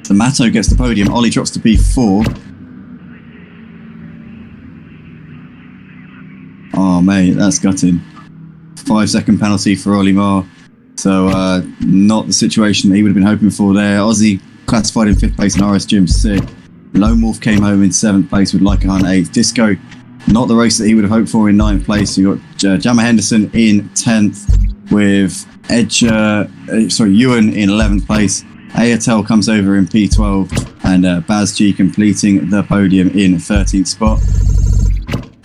S8: So Matto gets the podium. Ollie drops to P4. Oh, mate, that's gutting. 5-second penalty for Ollie Marr. So, not the situation that he would have been hoping for there. Aussie classified in 5th place and RS Jim 6th. Lone Wolf came home in 7th place with RaKiMaJe 8th. Disco, not the race that he would have hoped for, in 9th place. You got Jammer Henderson in 10th with Ewan in 11th place. Ayatel comes over in P12 and Baz G completing the podium in 13th spot.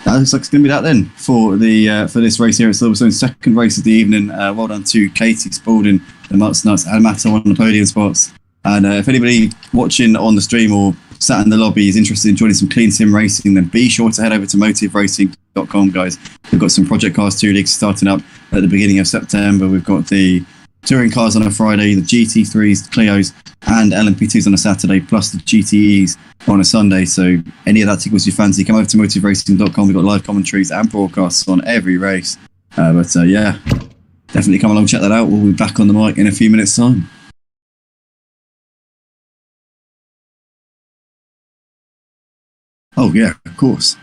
S8: That looks like it's going to be that then for this race here at Silverstone. Second race of the evening. Well done to Katie Spalding, the Mudsnuts, and Matto on the podium spots. And if anybody watching on the stream or sat in the lobby is interested in joining some clean sim racing, then be sure to head over to motiveracing.com, guys. We've got some Project Cars 2 leagues starting up at the beginning of September. We've got the touring cars on a Friday, the GT3s, Clios, and LMP2s on a Saturday, plus the GTEs on a Sunday. So any of that tickles your fancy, come over to motiveracing.com. We've got live commentaries and broadcasts on every race. Yeah, definitely come along, check that out. We'll be back on the mic in a few minutes' time. Oh, yeah, of course.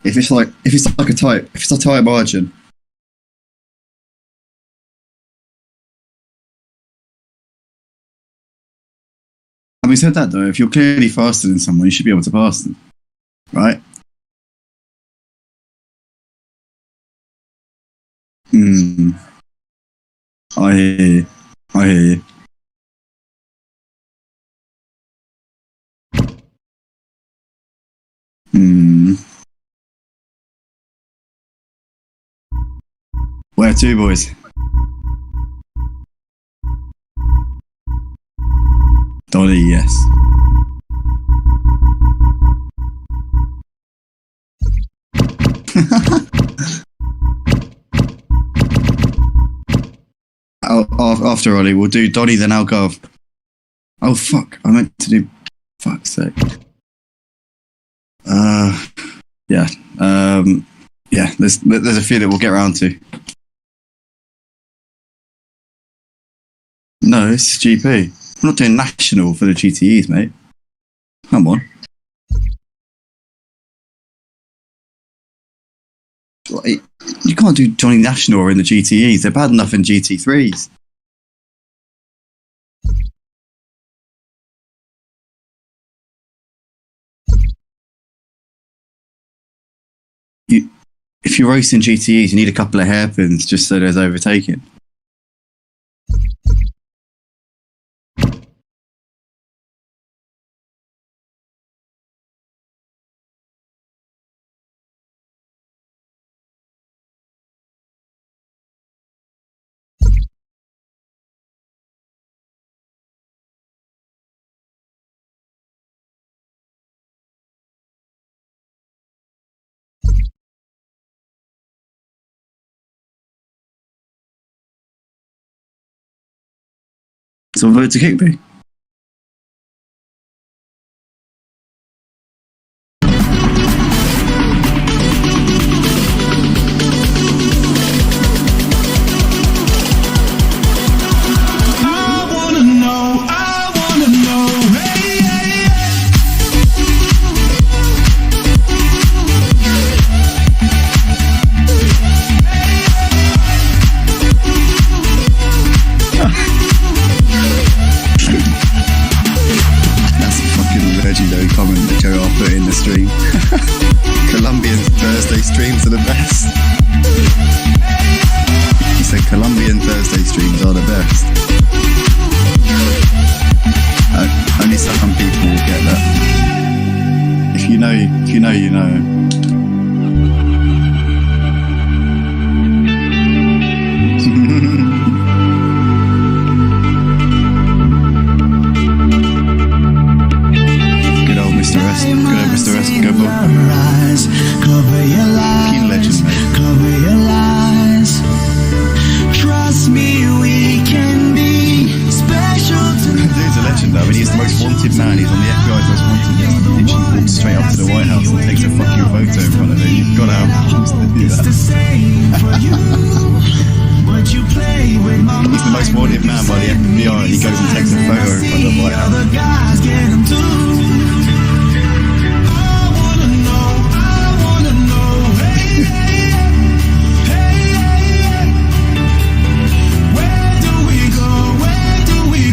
S8: If it's a tight margin. Having said that, though, if you're clearly faster than someone, you should be able to pass them, right? I hear you. I hear you. Where to, boys? Donny, yes. After Ollie, we'll do Donny, then Algov. Oh, fuck. I meant to do... Fuck's sake. Yeah. Yeah, there's a few that we'll get around to. No, it's GP. We're not doing national for the GTEs, mate. Come on. You can't do Johnny National or in the GTEs. They're bad enough in GT3s. if you're roasting GTEs, you need a couple of hairpins just so there's overtaking. So vote to kick me. Colombian Thursday streams are the best. He said Colombian Thursday streams are the best. Only some people will get that. If you know, you know. Mr. S, go for
S5: cover your lies,
S8: Keen legend, mate.
S5: cover your lies. Trust me, we can be special tonight.
S8: Dude's a legend though. I mean, he's the most wanted man. He's on the FBI's most wanted list. He literally walks straight up to the White House and takes a fucking photo in front of it. You've got to have arms to do
S5: It's the
S8: that.
S5: same for you, but you play with my
S8: He's the most wanted man by the FBI, and he goes and takes a photo in front of the White House.
S5: other guys get him too.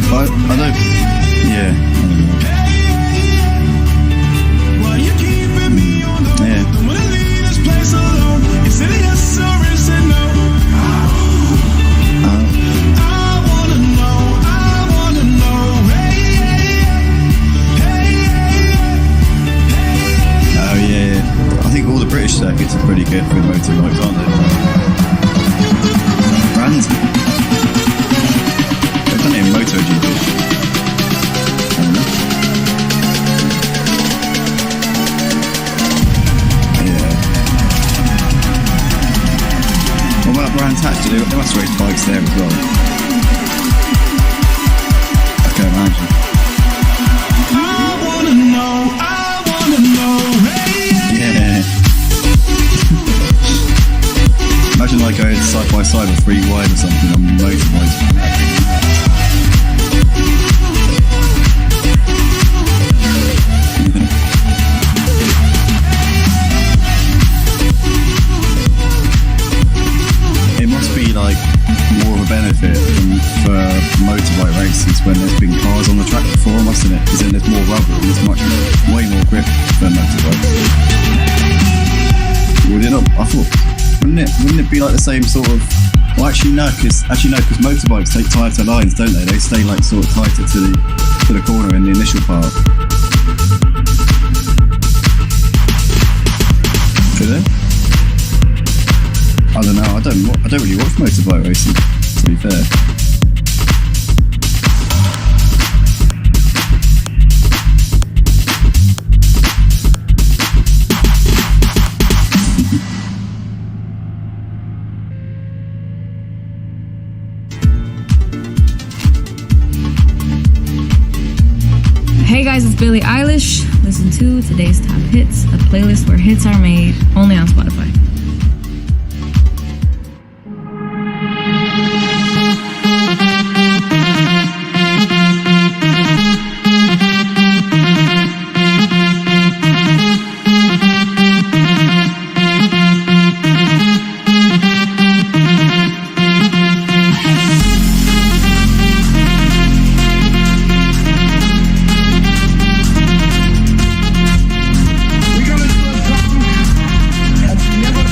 S8: I don't. Yeah. Yeah. Oh yeah. I think all the British circuits are pretty good with motorbikes, aren't they? Brands. They've done it in MotoGP. What about Brands Hatch? They must race bikes there as well. I can't imagine. Yeah. Imagine like going side by side or 3 wide or something on motorbikes. It must be like more of a benefit for motorbike races when there's been cars on the track before, mustn't it? Because then there's more rubber and there's way more grip for motorbikes. Would it not? I thought, wouldn't it be like the same sort of? Well, actually no, because motorbikes take tighter lines, don't they? They stay like sort of tighter to the corner in the initial part. Do they? I don't know. I don't really watch motorbike racing, to be fair.
S7: Hey guys, it's Billie Eilish. Listen to today's top hits, a playlist where hits are made, only on Spotify.
S5: We're gonna do a song that's never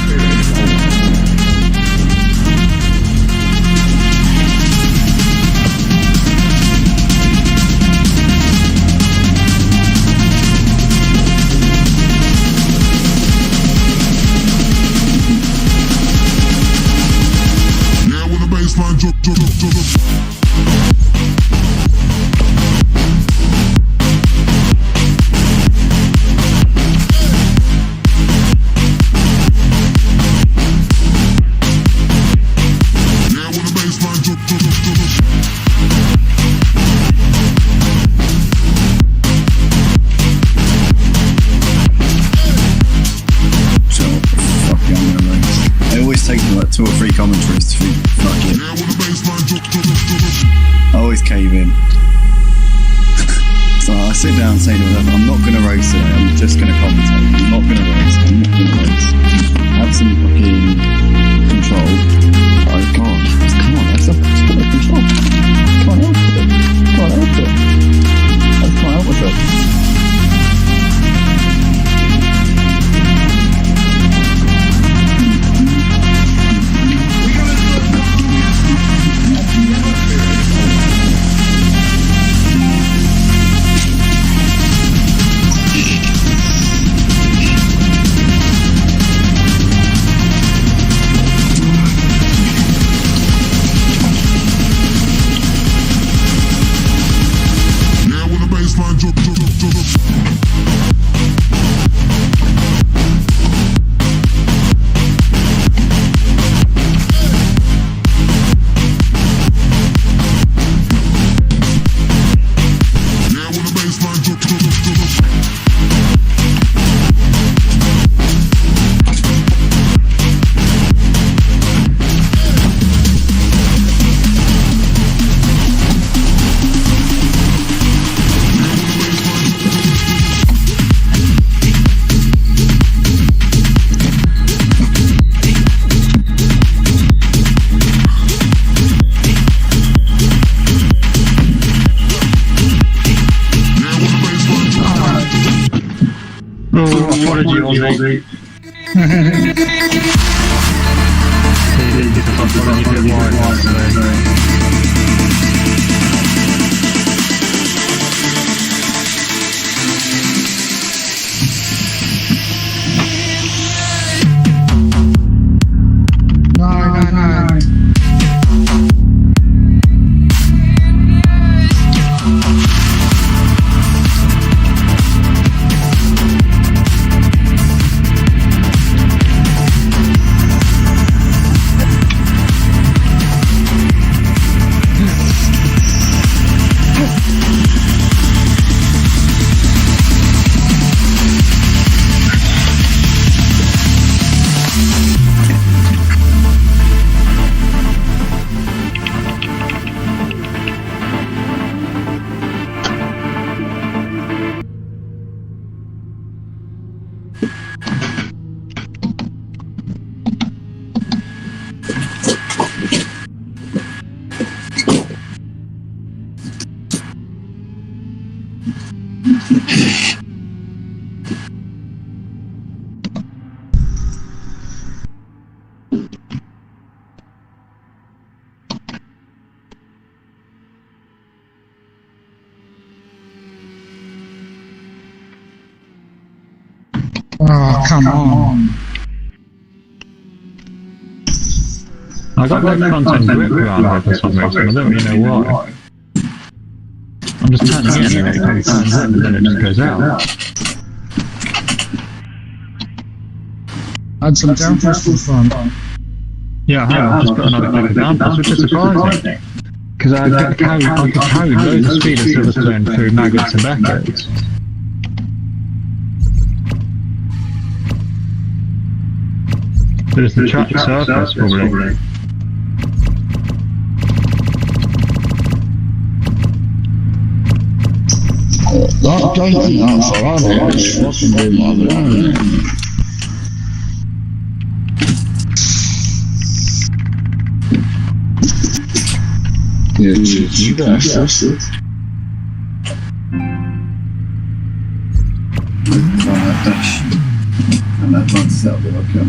S8: 2 or 3 commentaries to think, fuck it. I always cave in. So I sit down and say to myself, I'm not going to race today, I'm just going to commentate. I'm not going to race, I'm not going to race. Have some fucking control. I can't. Come on, have some control. Can't help it. Can't help it. I just can't help myself.
S9: Oh, come on.
S12: I got no content grip around here for some reason, I don't really know why. I'm just turning it anyway, and then it just goes out.
S9: Had some downforce for fun.
S12: Yeah, I have. I've just got another click of downforce, which is surprising. Because I could carry loads of speed of Silverstone through maggots and Beckett's. But it's the track surface, probably.
S10: That don't think that's alright, it's fucking doing my own. Yeah, you got assisted.
S8: Dash. And that one's set up with okay.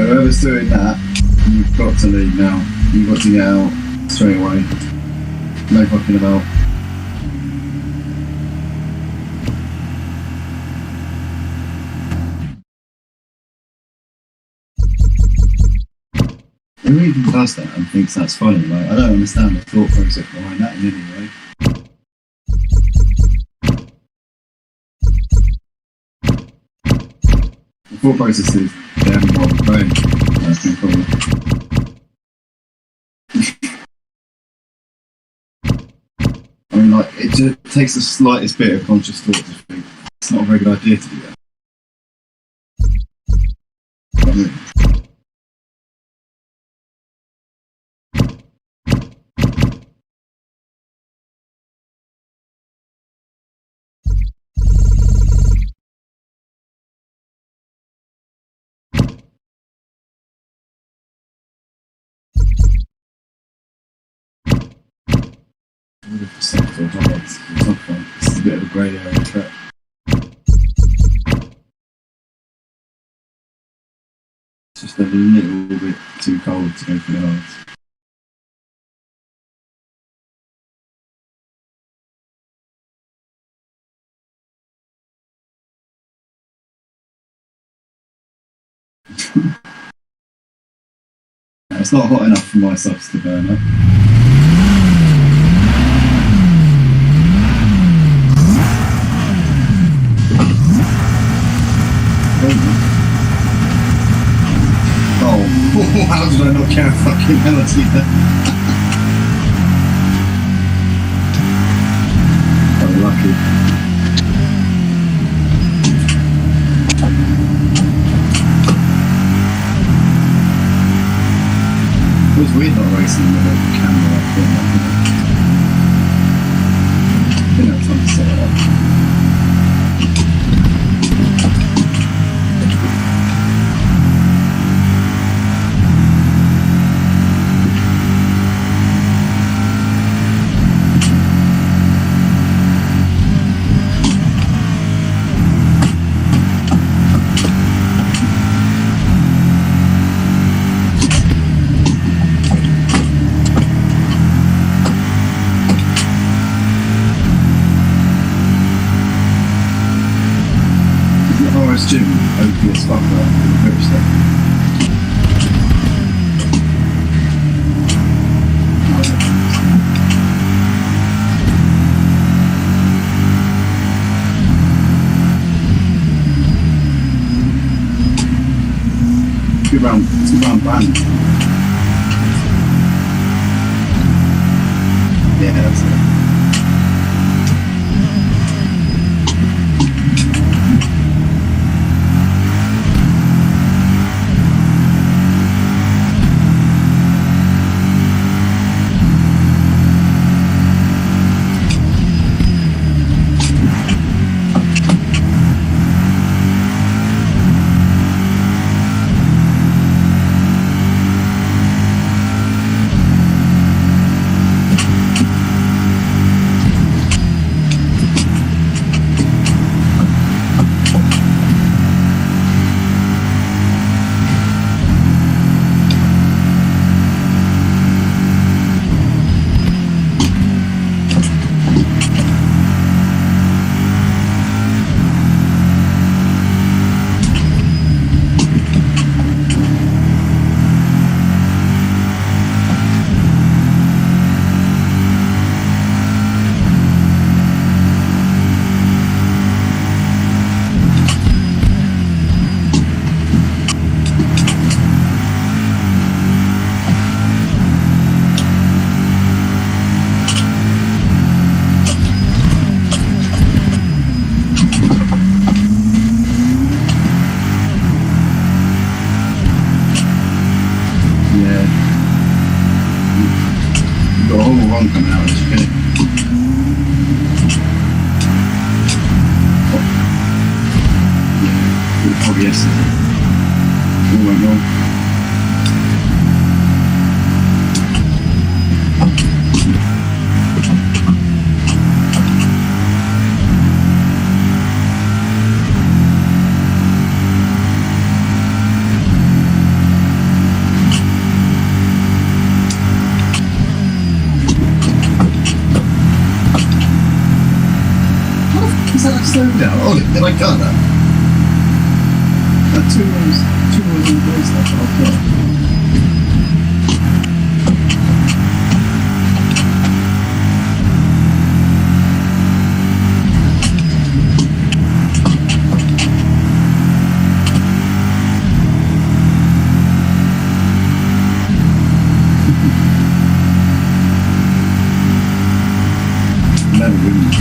S8: whoever's doing that, you've got to leave now. You've got to get out straight away. No fucking about. Who even does that and thinks that's funny? Like, I don't understand the thought process behind that in any way. The thought process is they haven't got the brain. That's the problem. I mean, like, it just takes the slightest bit of conscious thought to think it's not a very good idea to do that. I mean, soft or hard, it's tough one. This is a bit of a grey area track. It's just a little bit too cold to go for the hards. It's not hot enough for my softs to burn up. Oh, how did I not count fucking penalty there? Oh, lucky. It was weird not racing with a camera up there. Didn't have time to set it up. Jim, opiate fucker, rip stuff. Good round band. Yeah, that's it. Holy, did I cut that? Two rows in place, that's what I've got. Never really.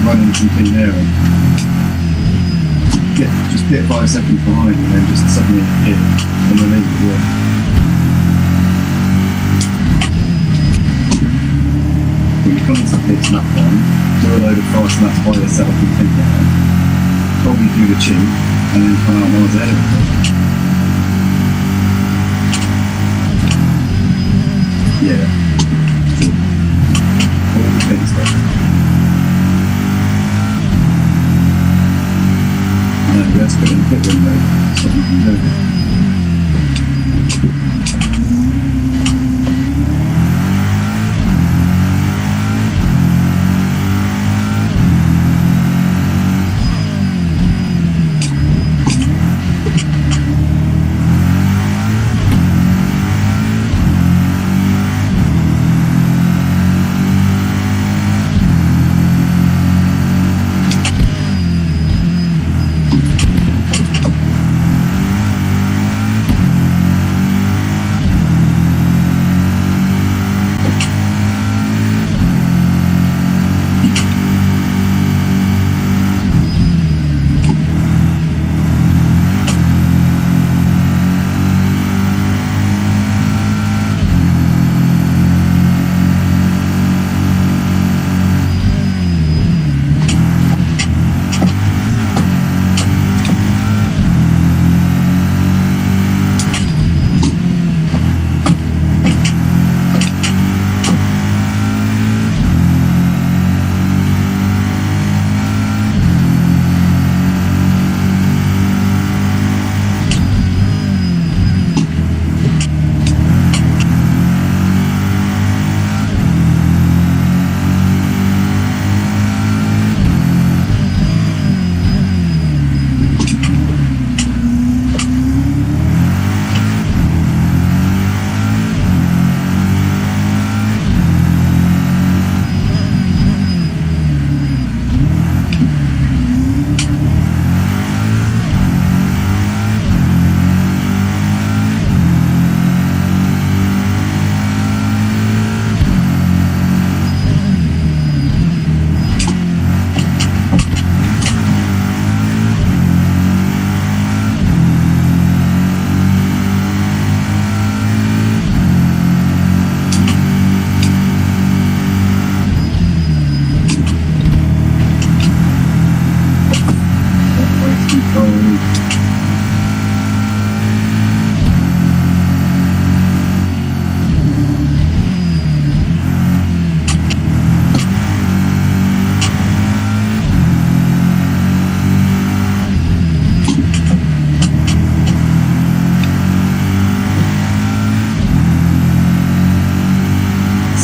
S8: Running some clean air and just get 5 seconds behind and then just suddenly hit and then leave it work. When you come into pit snap one, do a load of fast snaps by yourself and think down, probably through the chin and then come out miles ahead of it. Yeah. All the pit stuff. Let's put in the pit window so we can do it.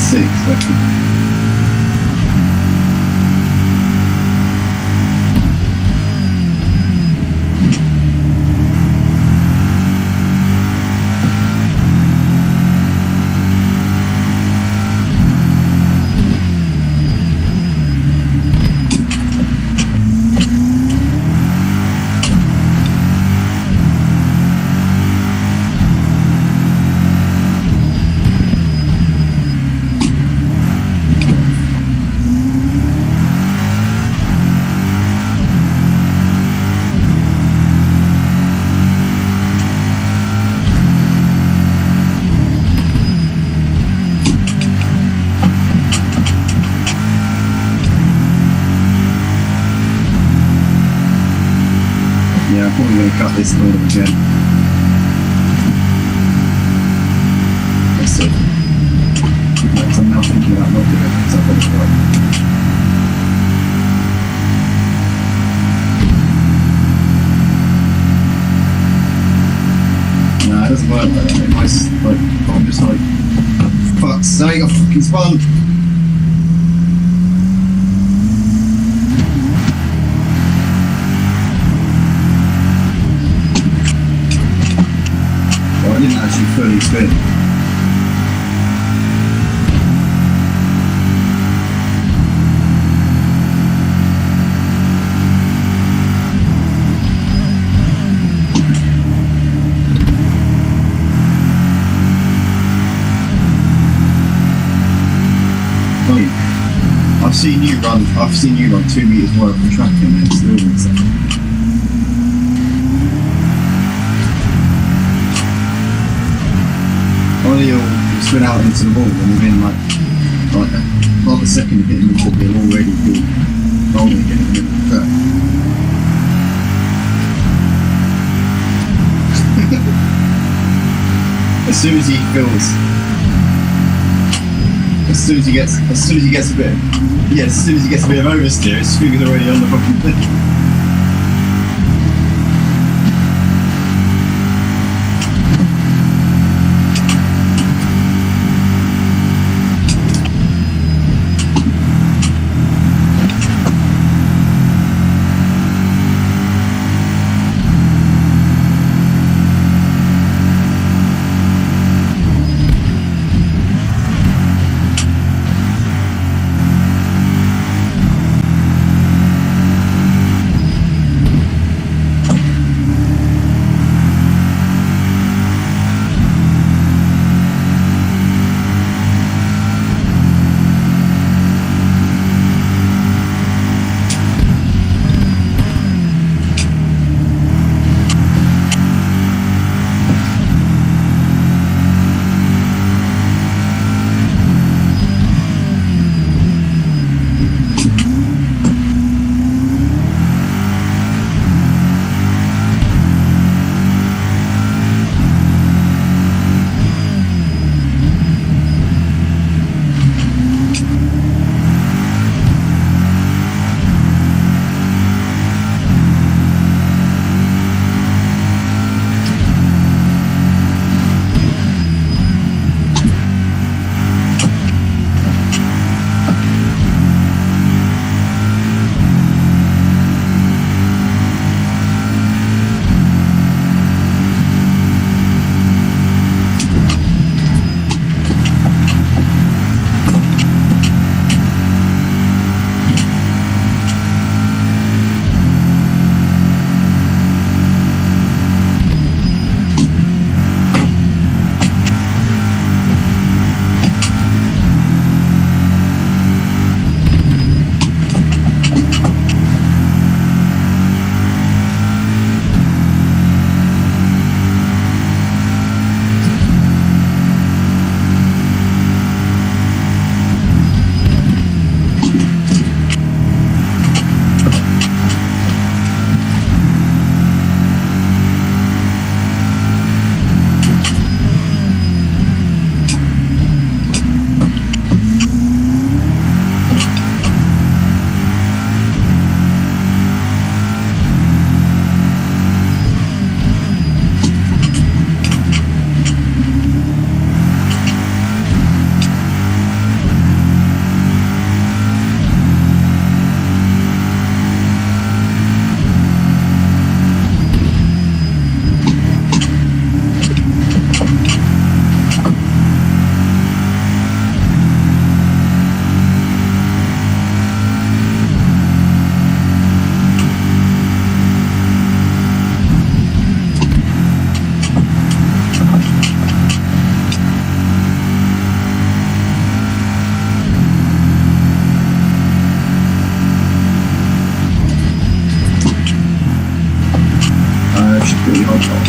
S8: 6, actually. Yeah, I'm probably going to cut this order again. Let's see. Because I'm now thinking about not doing it because I've got it right. Nah, it doesn't work like that. It might, like, I'm just like, fuck's sake, I fucking spun! I didn't actually fully spin. I've seen you run 2 meters wide of the track and then still with that. Only you'll spin out into the wall and within like half a second of hitting the wall, you'll already be rolling again in the middle of the track. As soon as he gets a bit of oversteer, his finger's already on the fucking thing.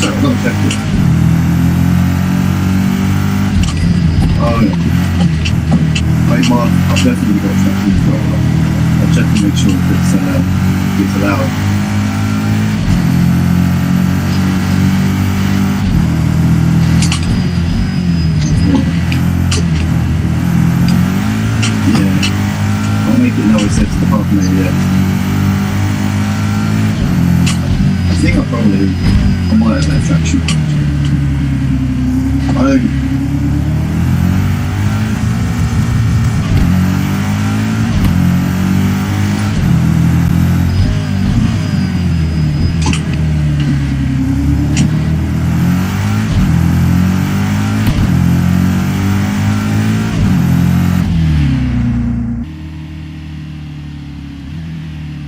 S8: I've got to check it. Oh yeah. I've definitely got traction control. I'll check and make sure if it's allowed. Yeah. I'll make it now it says the half an ABS. I think I might have that traction. I don't.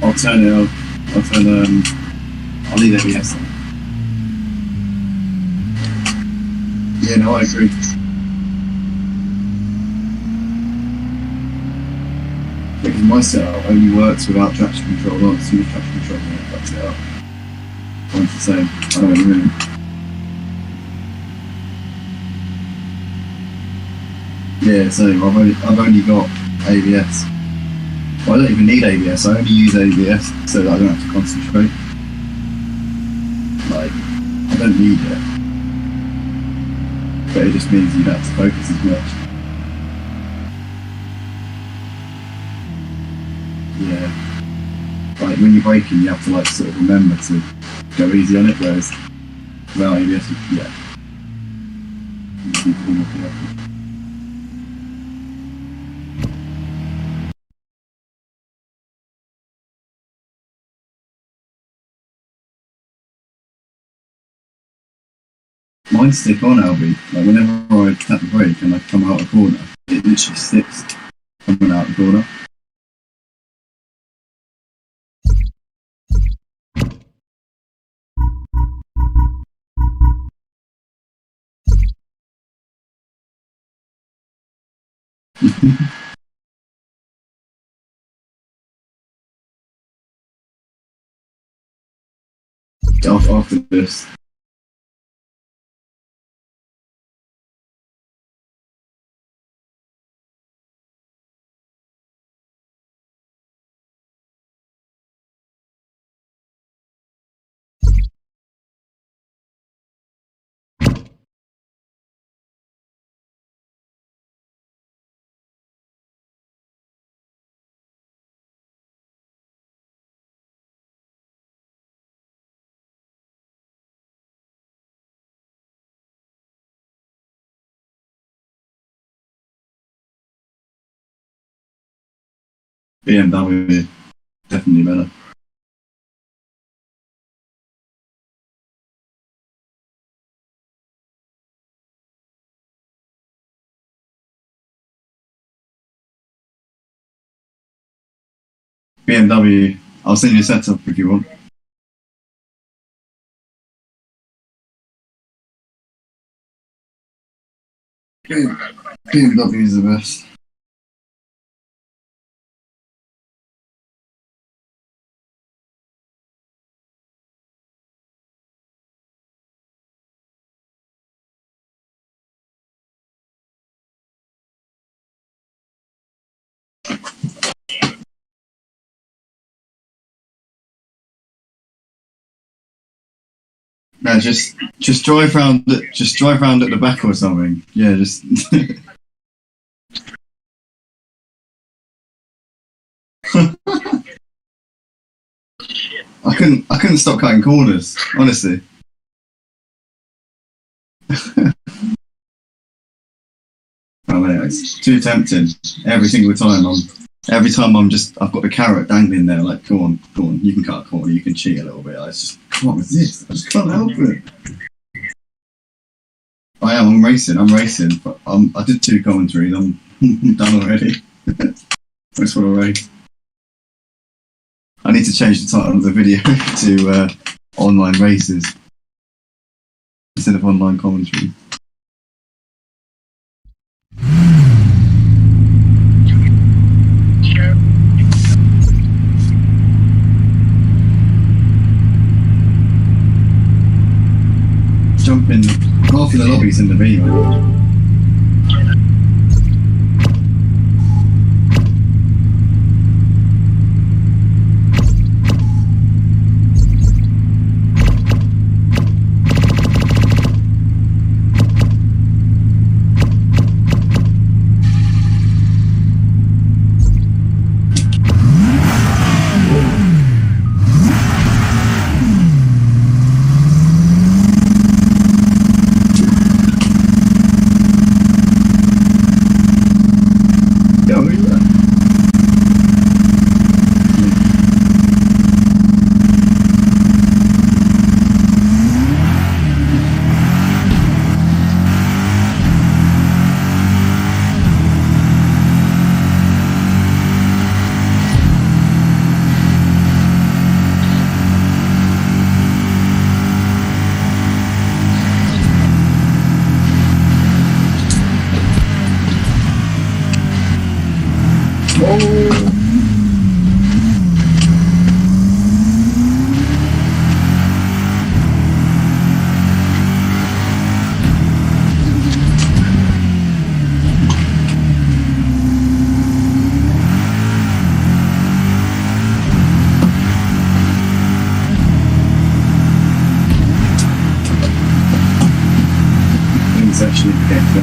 S8: I'll turn it off. I'll leave ABS on. Yeah, no, I agree. Because my setup only works without traction control, not as soon as traction control fucks it up. Mine's the same. I don't know what you mean. Yeah, same. I've only got ABS. Well, I don't even need ABS, I only use ABS so that I don't have to concentrate. Like, I don't need it. But it just means you don't have to focus as much. Yeah. Like, when you're braking, you have to, like, sort of remember to go easy on it, whereas without ABS, yeah. You need to be more careful. Mine stick on, Albie. Like whenever I tap the brake and I come out the corner, it literally sticks coming out the corner. After this. BMW, definitely better. BMW, I'll send you a setup if you want. BMW is the best. No, just drive round at the back or something. Yeah, just. I couldn't stop cutting corners, honestly. Oh mate, it's too tempting. Every single time I've got the carrot dangling there, like, go on, you can cut a corner, you can cheat a little bit. I just can't resist. I just can't help it. I'm racing, but I did 2 commentaries, I'm done already. That's what I race. I need to change the title of the video to online races instead of online commentary. in the lobbies in the V, man. Actually better.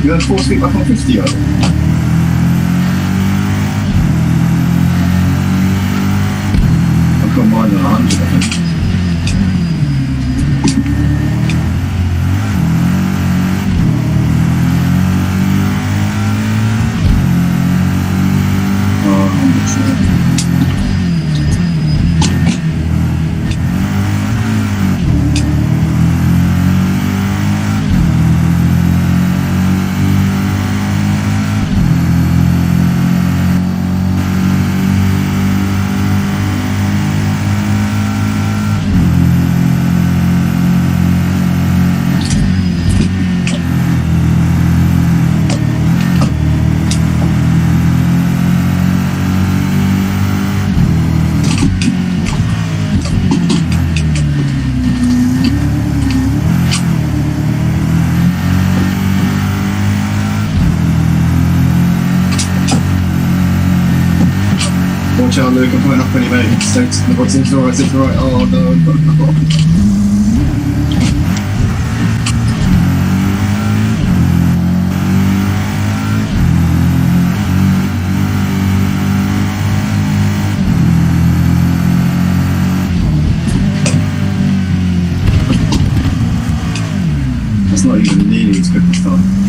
S8: You had 4 speed back on 50 yard. I've got mine on 100, I think. Oh, I'm not sure.
S13: Watch out, Luke, I'm coming up on you, mate. Stay to the bottom, it's alright, it's alright. Oh no. That's not even nearly as good as done.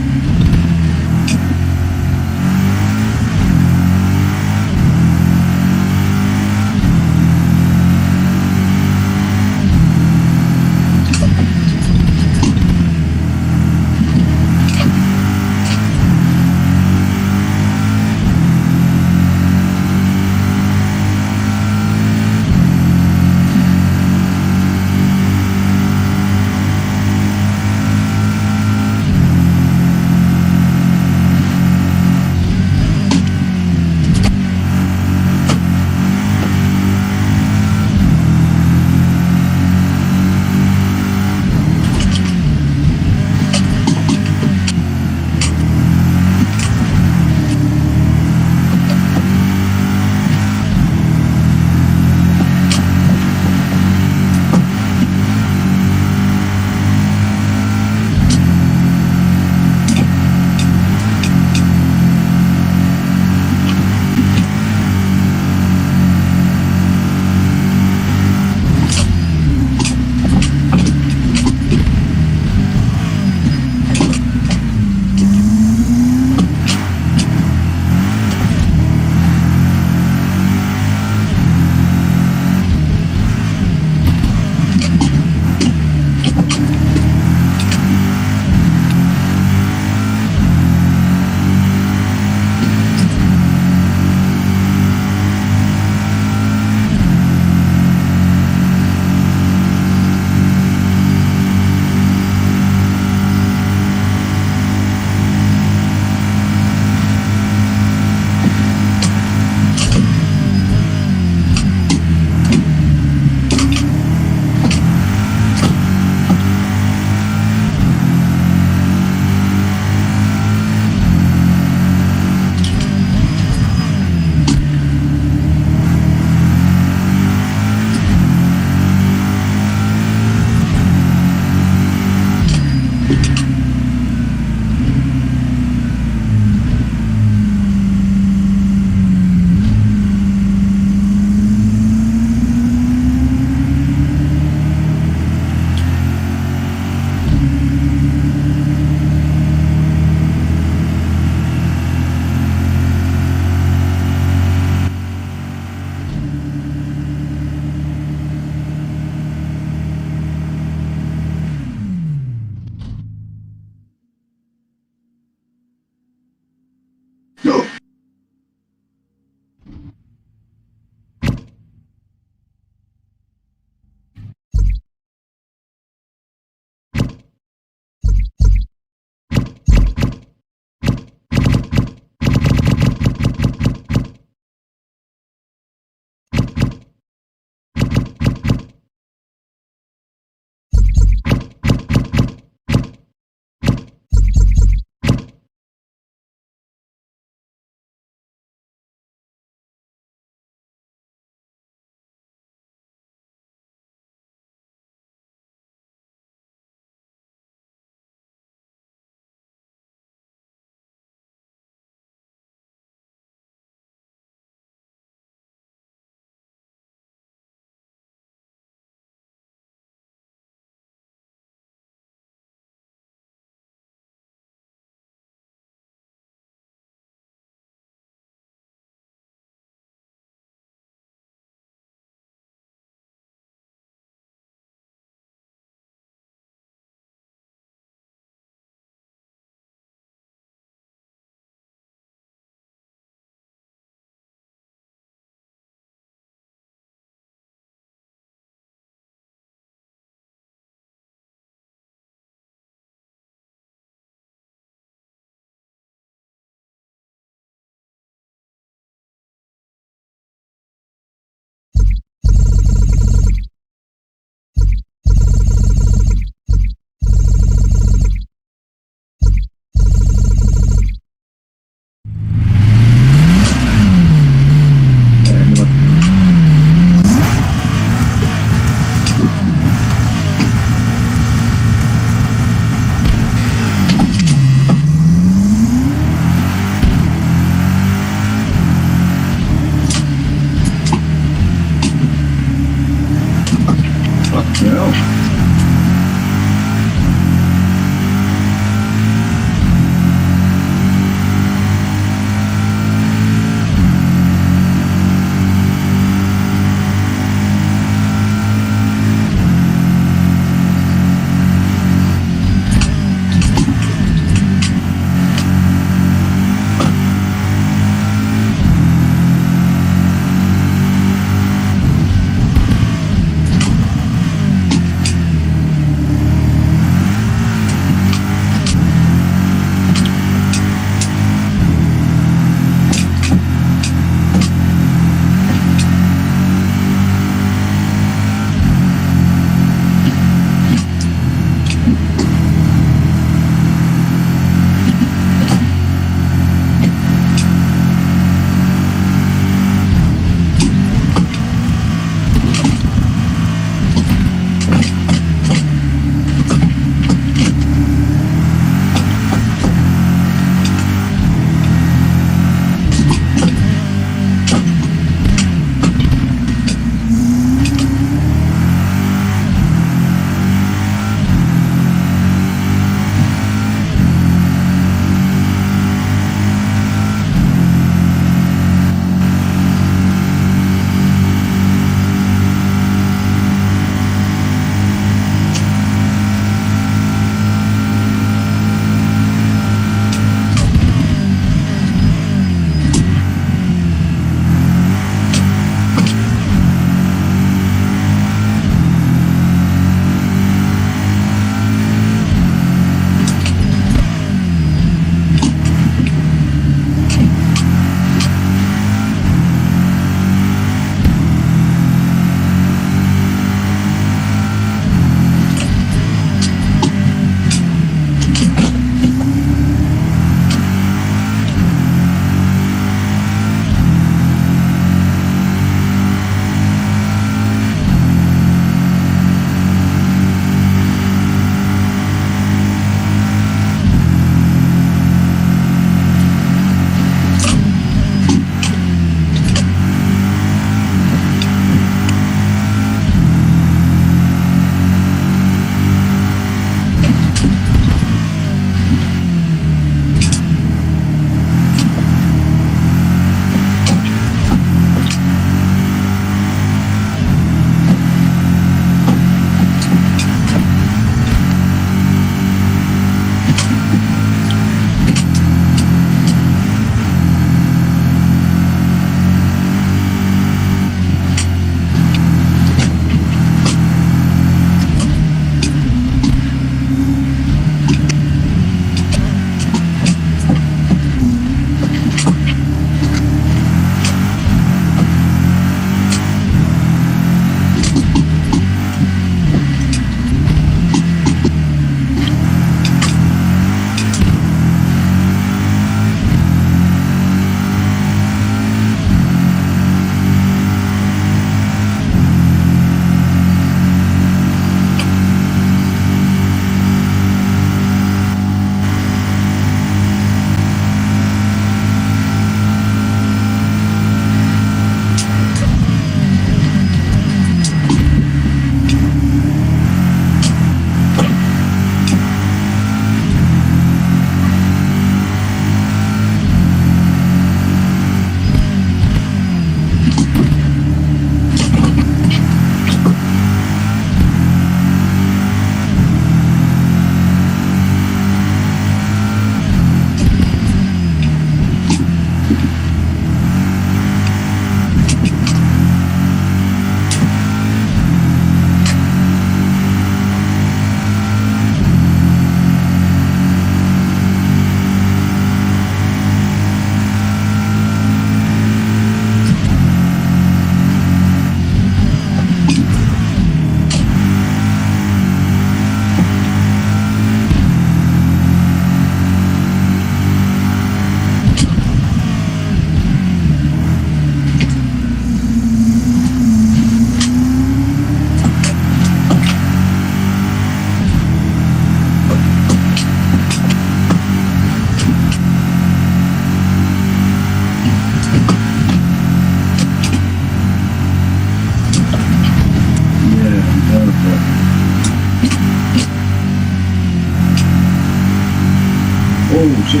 S13: Oh shit.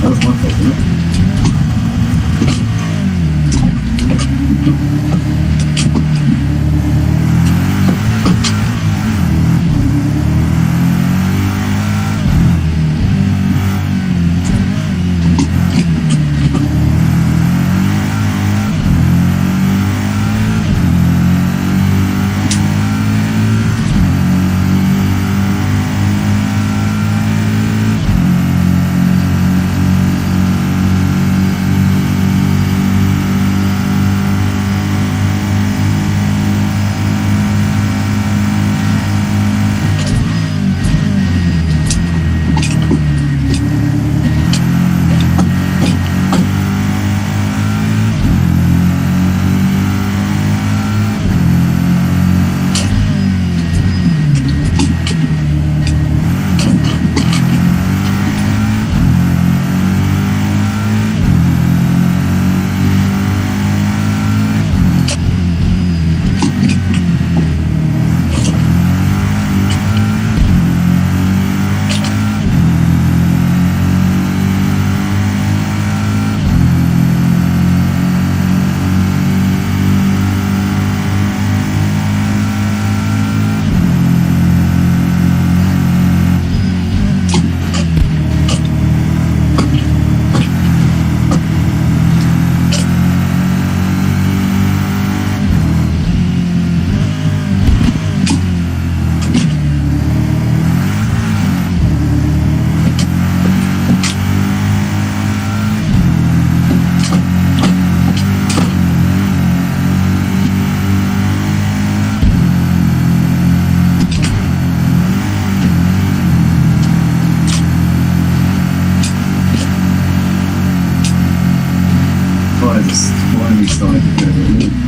S13: That was my fault, wasn't it? Finally started to get it.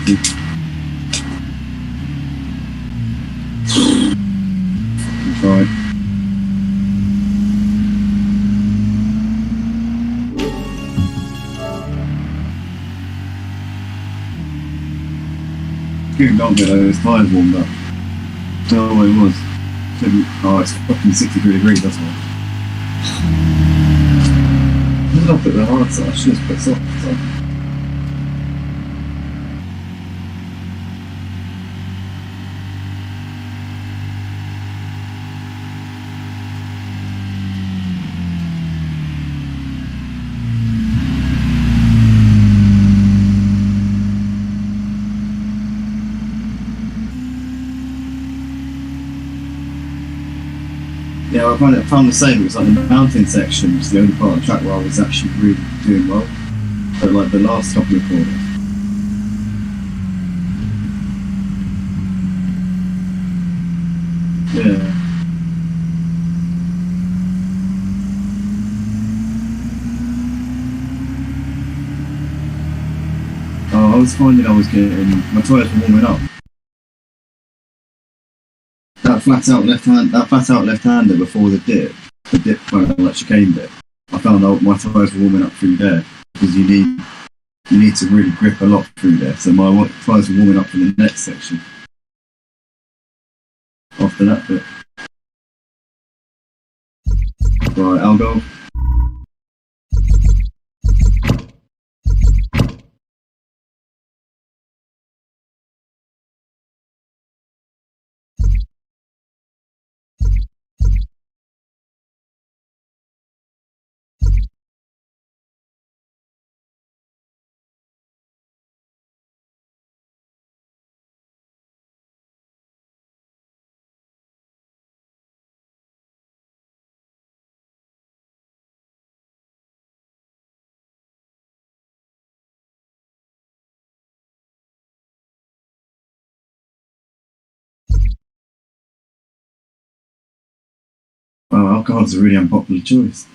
S13: lucky. Right. Couldn't get those tyres warmed up. Don't know what it was. Oh, it's fucking 63 degrees, that's why. I did not put the hard side, I should have put soft side. Yeah, I found the same. It was like the mountain section was the only part of the track where I was actually really doing well. But like the last couple of corners. Yeah. Oh, I was finding I was getting my tyres were warming up. That flat out left-hander before the dip kind of like chicane bit. I found out my tyres were warming up through there because you need to really grip a lot through there. So my tyres were warming up for the next section. After that bit. Right, I'll go. Oh, alcohol's a really unpopular choice.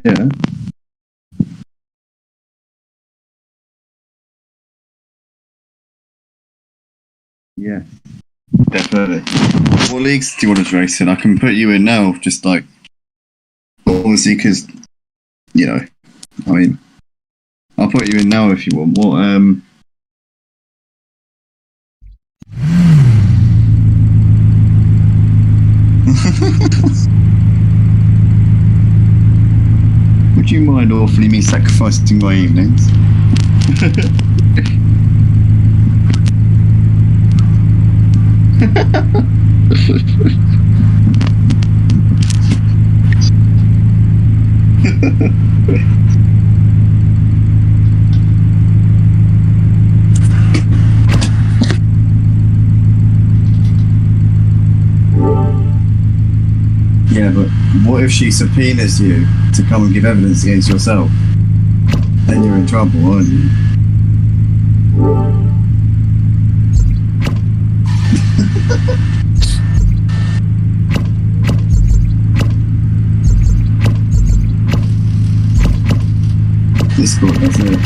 S13: Yeah. Yeah. Definitely. What leagues do you want to race in? I can put you in now, just like, obviously, because, you know, I mean, I'll put you in now if you want. What, would you mind awfully me sacrificing my evenings? Yeah, but what if she subpoenas you to come and give evidence against yourself? Then you're in trouble, aren't you? Discord, that's it.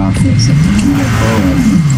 S13: car for a second.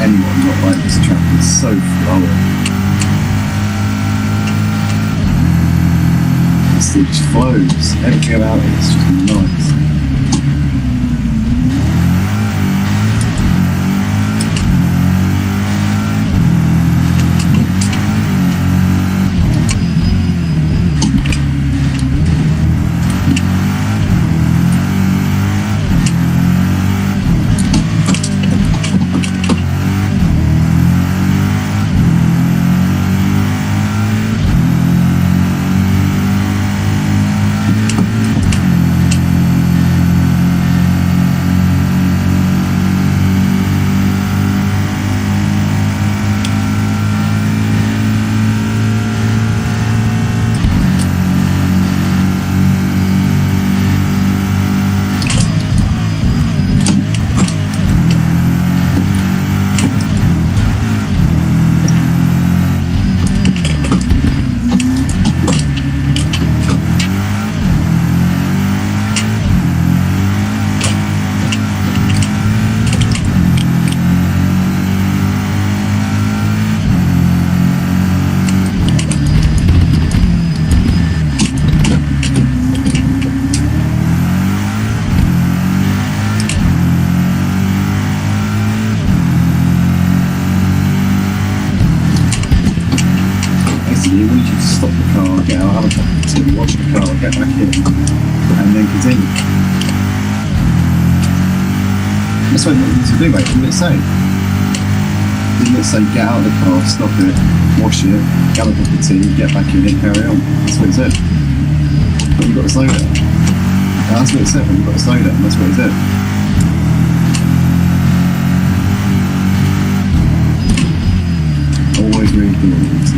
S13: Anyone not like this track is so flowing. It just flows. Everything about it is just nice. You need you to stop the car, get out, have a cup of tea, watch the car, get back in, and then continue. That's what it needs to do, mate. Didn't it say? Didn't it say get out of the car, stop it, wash it, gallop up the tea, get back in it, carry on? That's what it said. But you've got to slow down. That's what it said, but you've got to slow down. That's what it said. Always read the rules.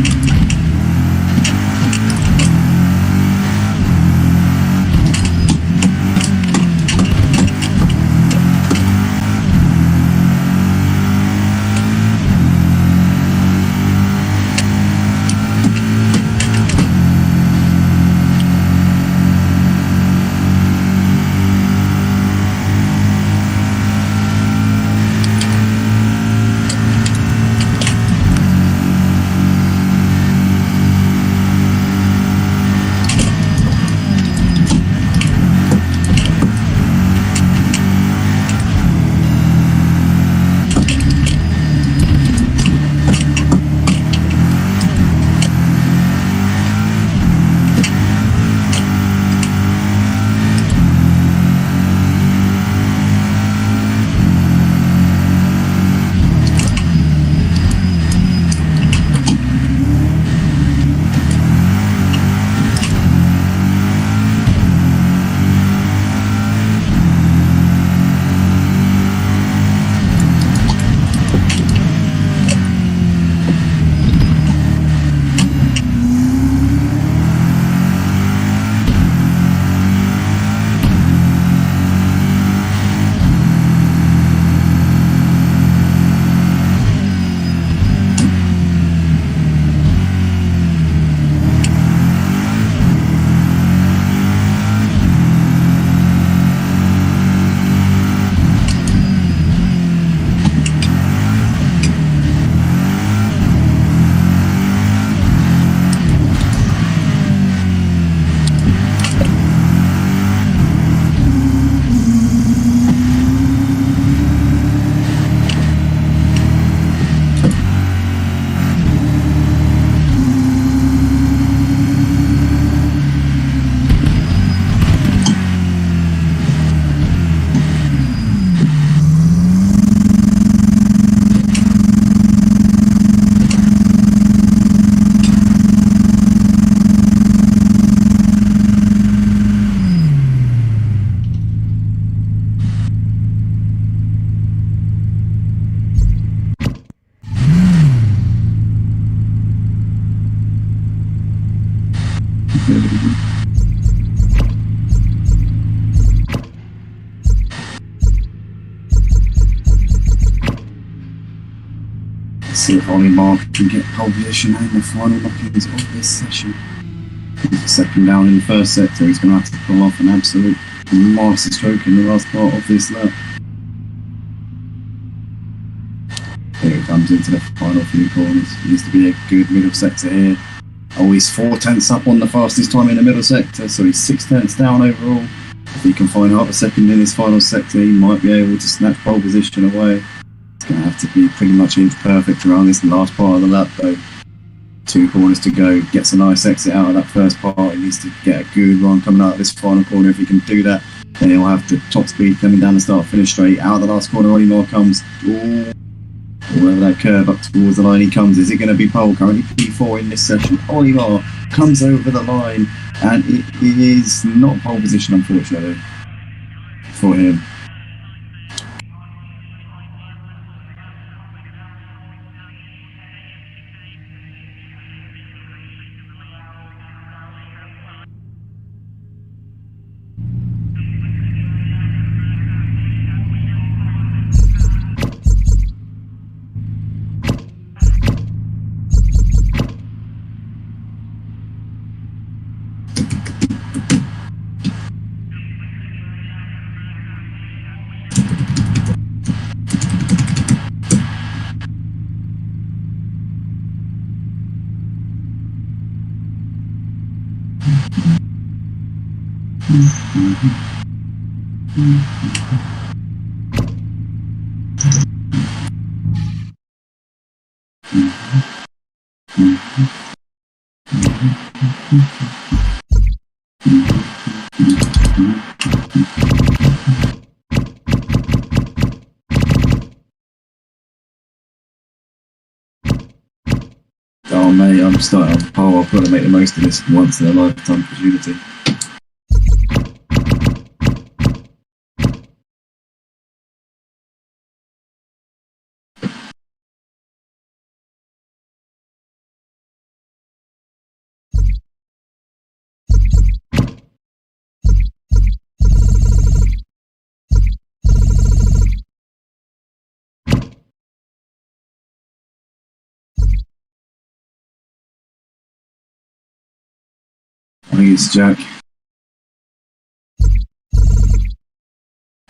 S13: See if Ollie Mark can get pole position in the final knockings of this session. He's second down in the first sector. He's going to have to pull off an absolute master stroke in the last part of this lap. Here he comes into the final few corners. Needs to be a good middle sector here. Oh, he's 4 tenths up on the fastest time in the middle sector, so he's 6 tenths down overall. If he can find half a second in his final sector, he might be able to snatch pole position away. It's going to have to be pretty much inch perfect around this last part of the lap though. 2 corners to go, gets a nice exit out of that first part. He needs to get a good run coming out of this final corner. If he can do that, then he'll have the top speed coming down the start finish straight. Out of the last corner, Olimar comes. Ooh. Wherever that curve up towards the line he comes. Is it going to be pole? Currently P4 in this session. Olimar comes over the line, and it is not pole position, unfortunately, for him. Mate, I'm starting on pole. I've got to make the most of this once in a lifetime opportunity. I think it's Jack.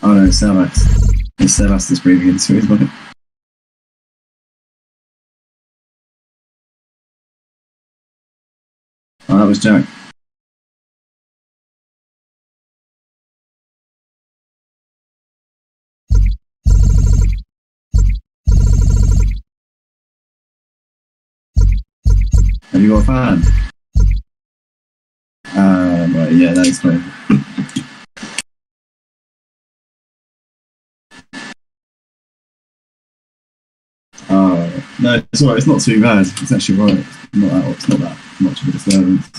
S13: Oh no, it's Sebas. It's Sebas that's breathing into his body. Oh, that was Jack. Have you got a fan? Right, yeah, that explains it. No, it's alright, it's not too bad. It's actually right. It's not that much of a disturbance.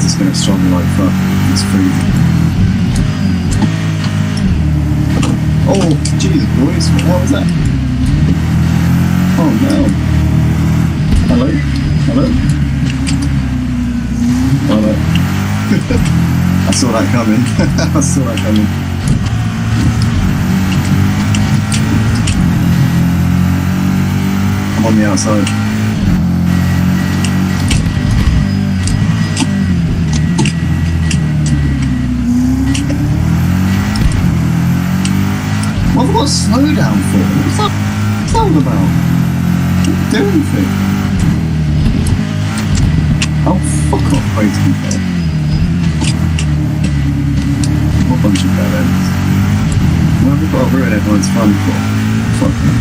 S13: It's going to struggle like fuck. It's freezing. Oh, Jesus, boys. What was that? Oh, no. Hello? Hello? Hello? I saw that coming. I saw that coming. I'm on the outside. What have I got to slow down for? What's that all about? I didn't do anything. Oh, fuck off, crazy people. What a bunch of bad ends. What have we got to ruin everyone's fun for? Fuck them.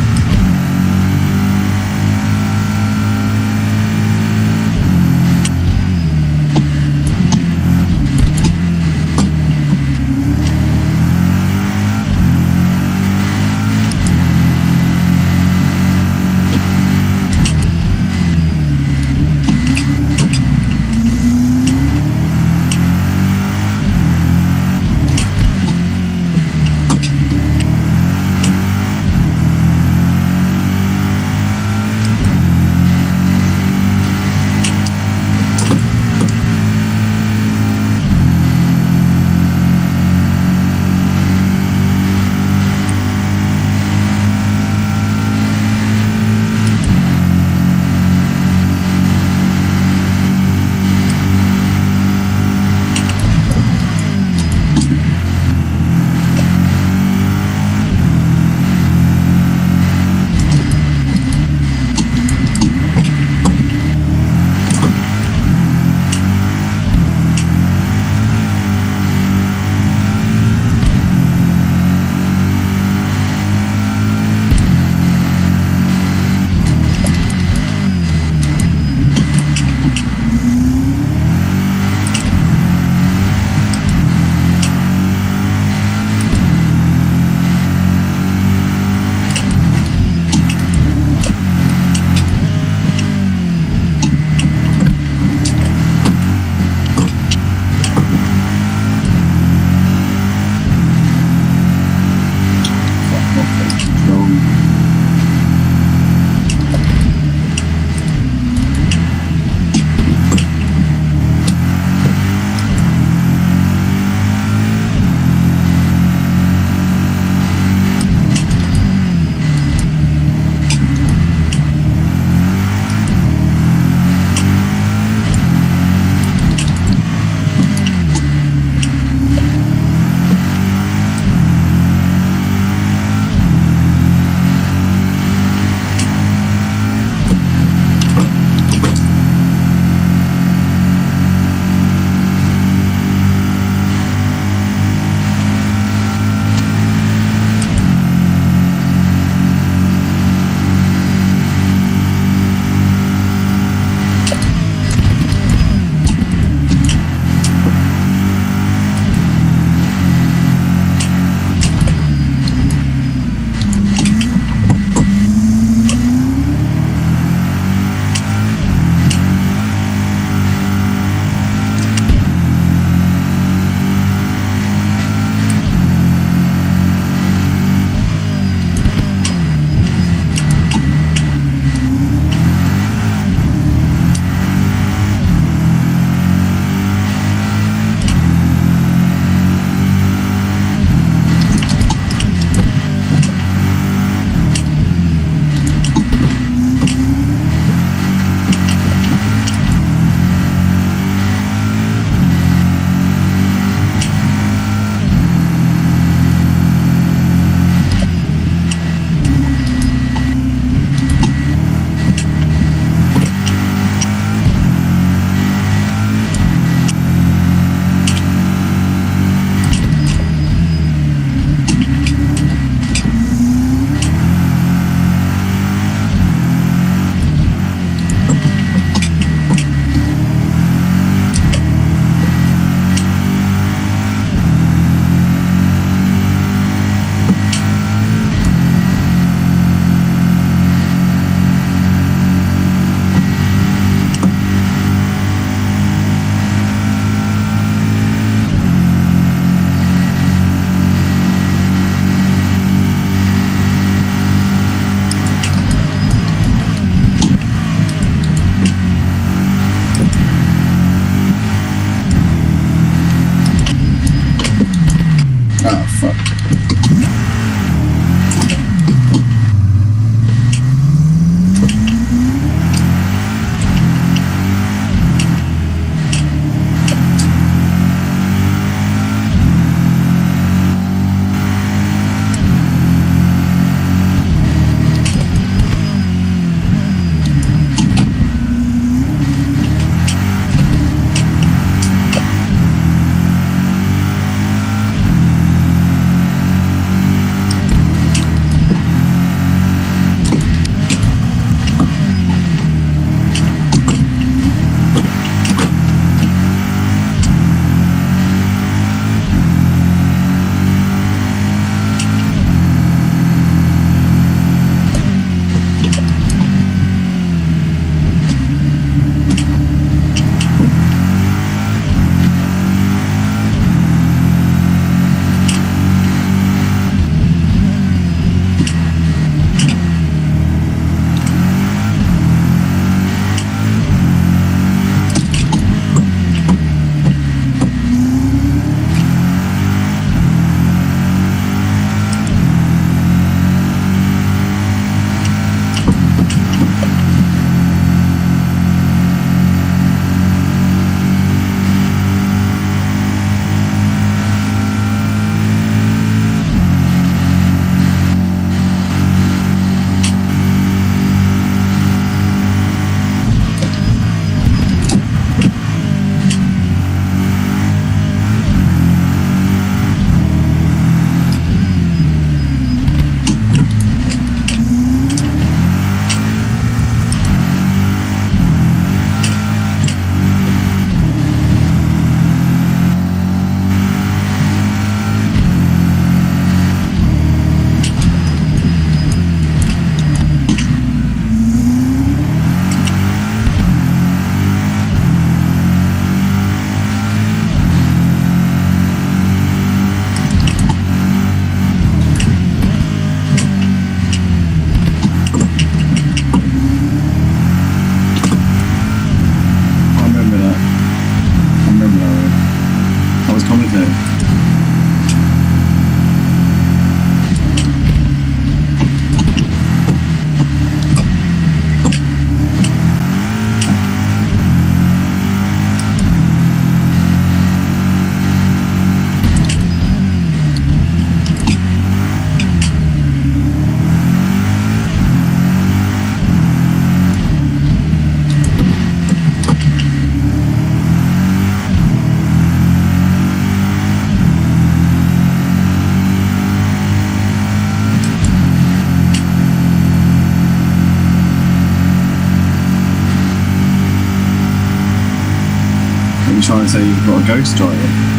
S13: trying to say you've got a ghost driver.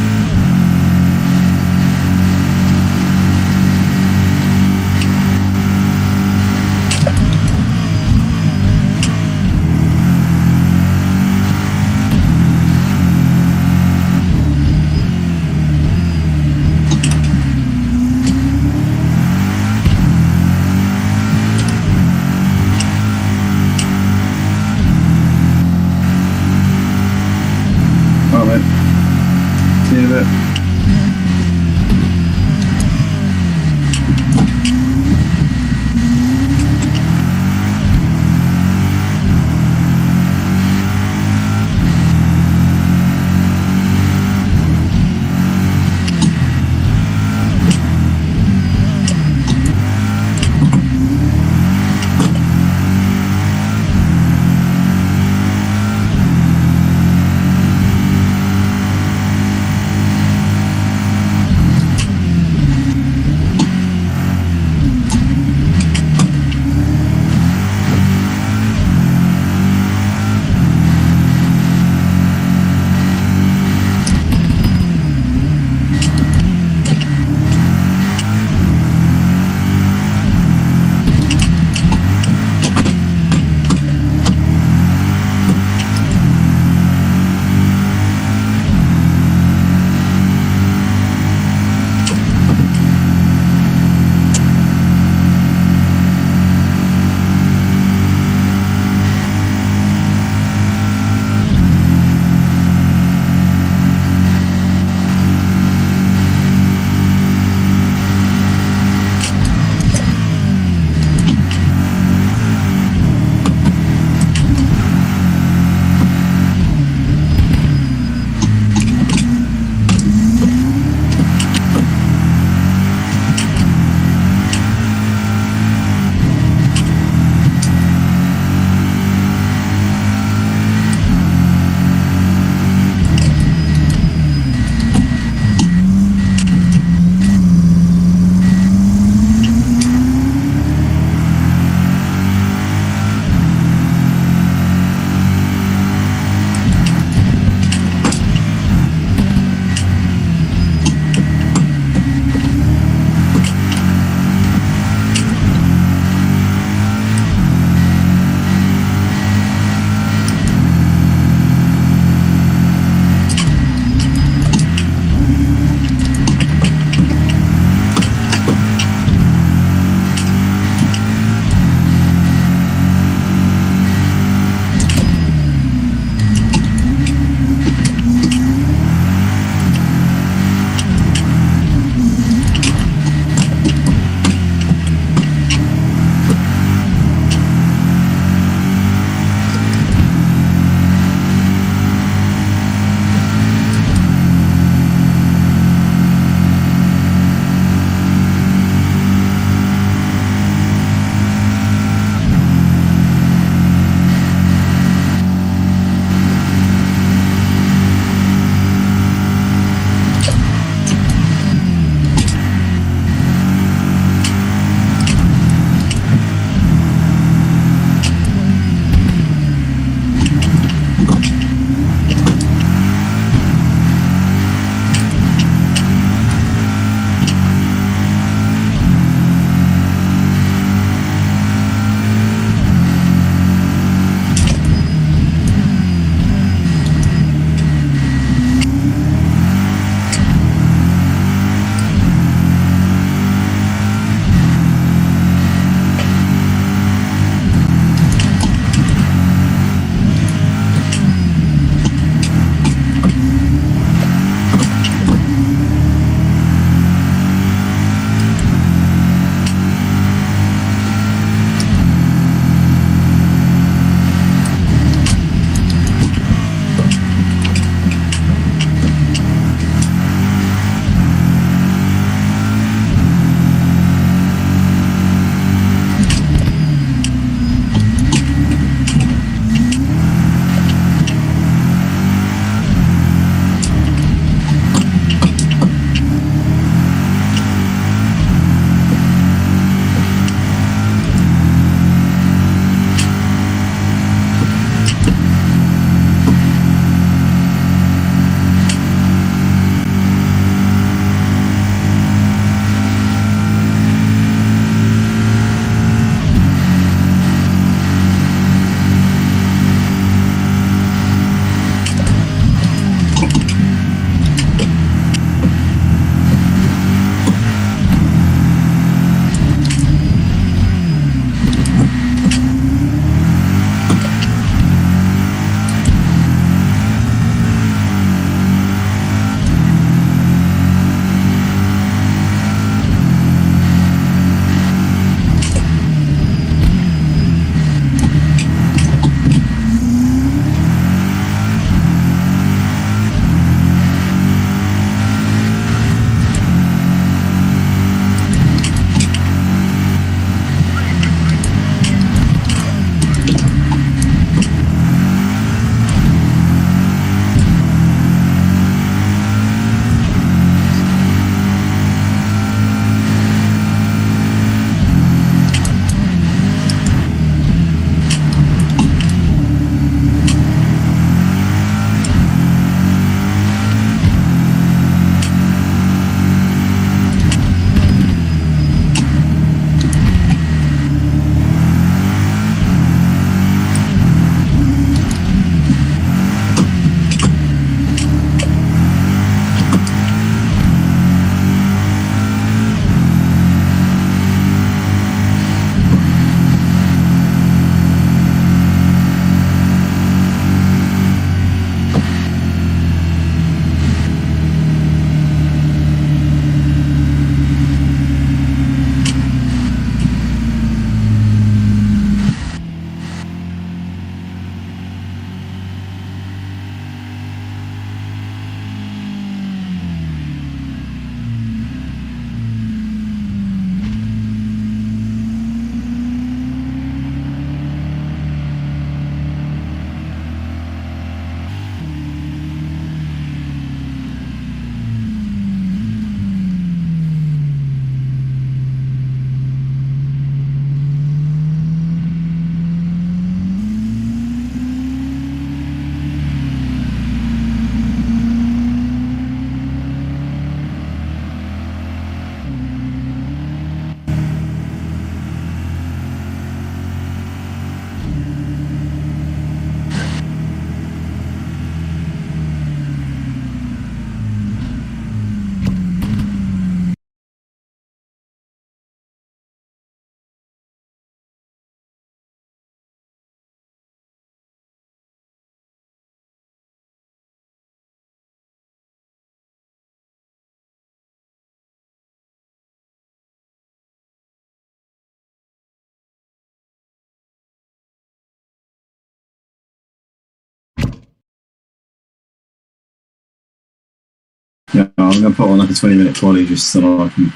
S13: I'm gonna put on like a 20-minute quali just so I can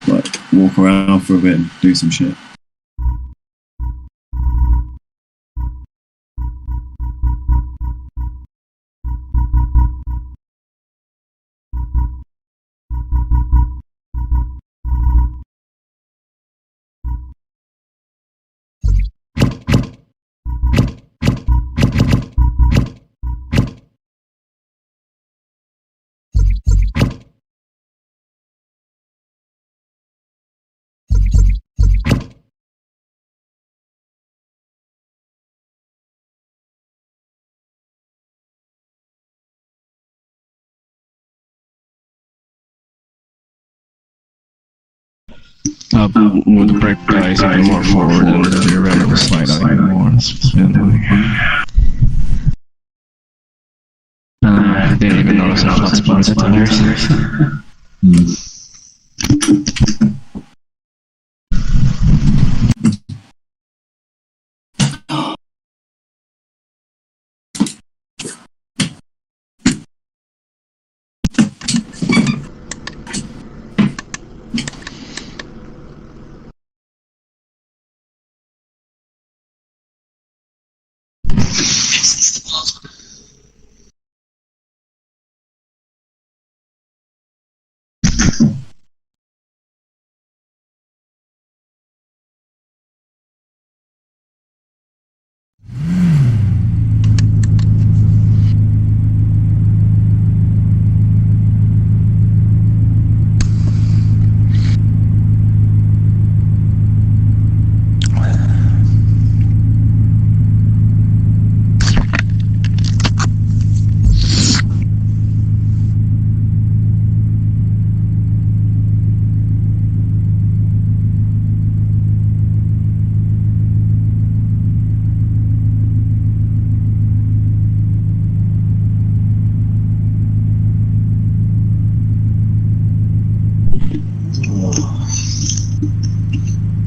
S13: like walk around for a bit and do some shit.
S12: With the brick guys even more forward and the irregular slide out even more. I didn't even notice there's flat spots at tires.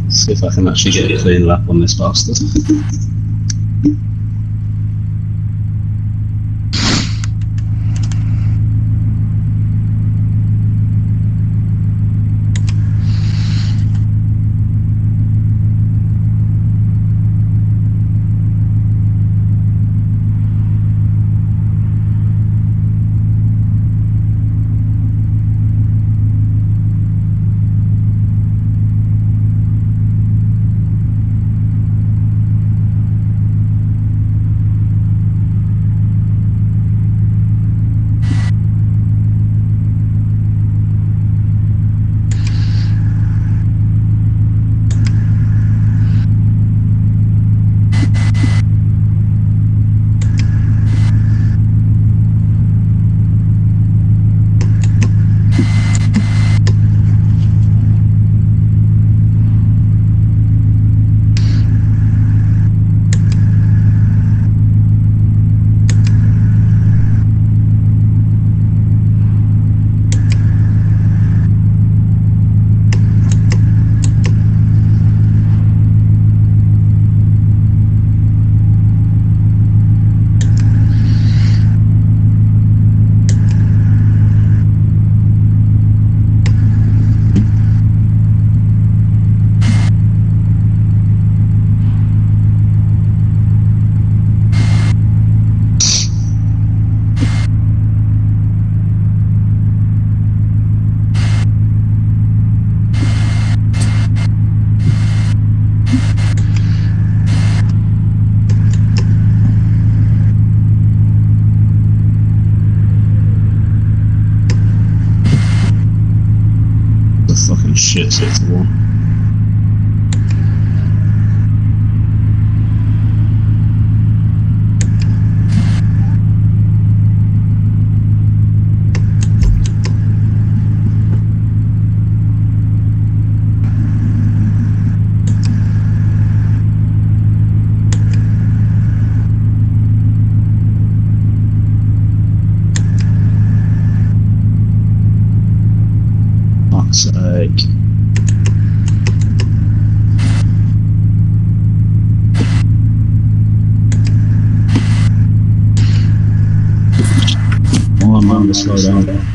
S14: See if I can actually get a clean lap on this bastard. Fucking shit hit the wall. Fuck's sake. Oh, I'm going to slow down.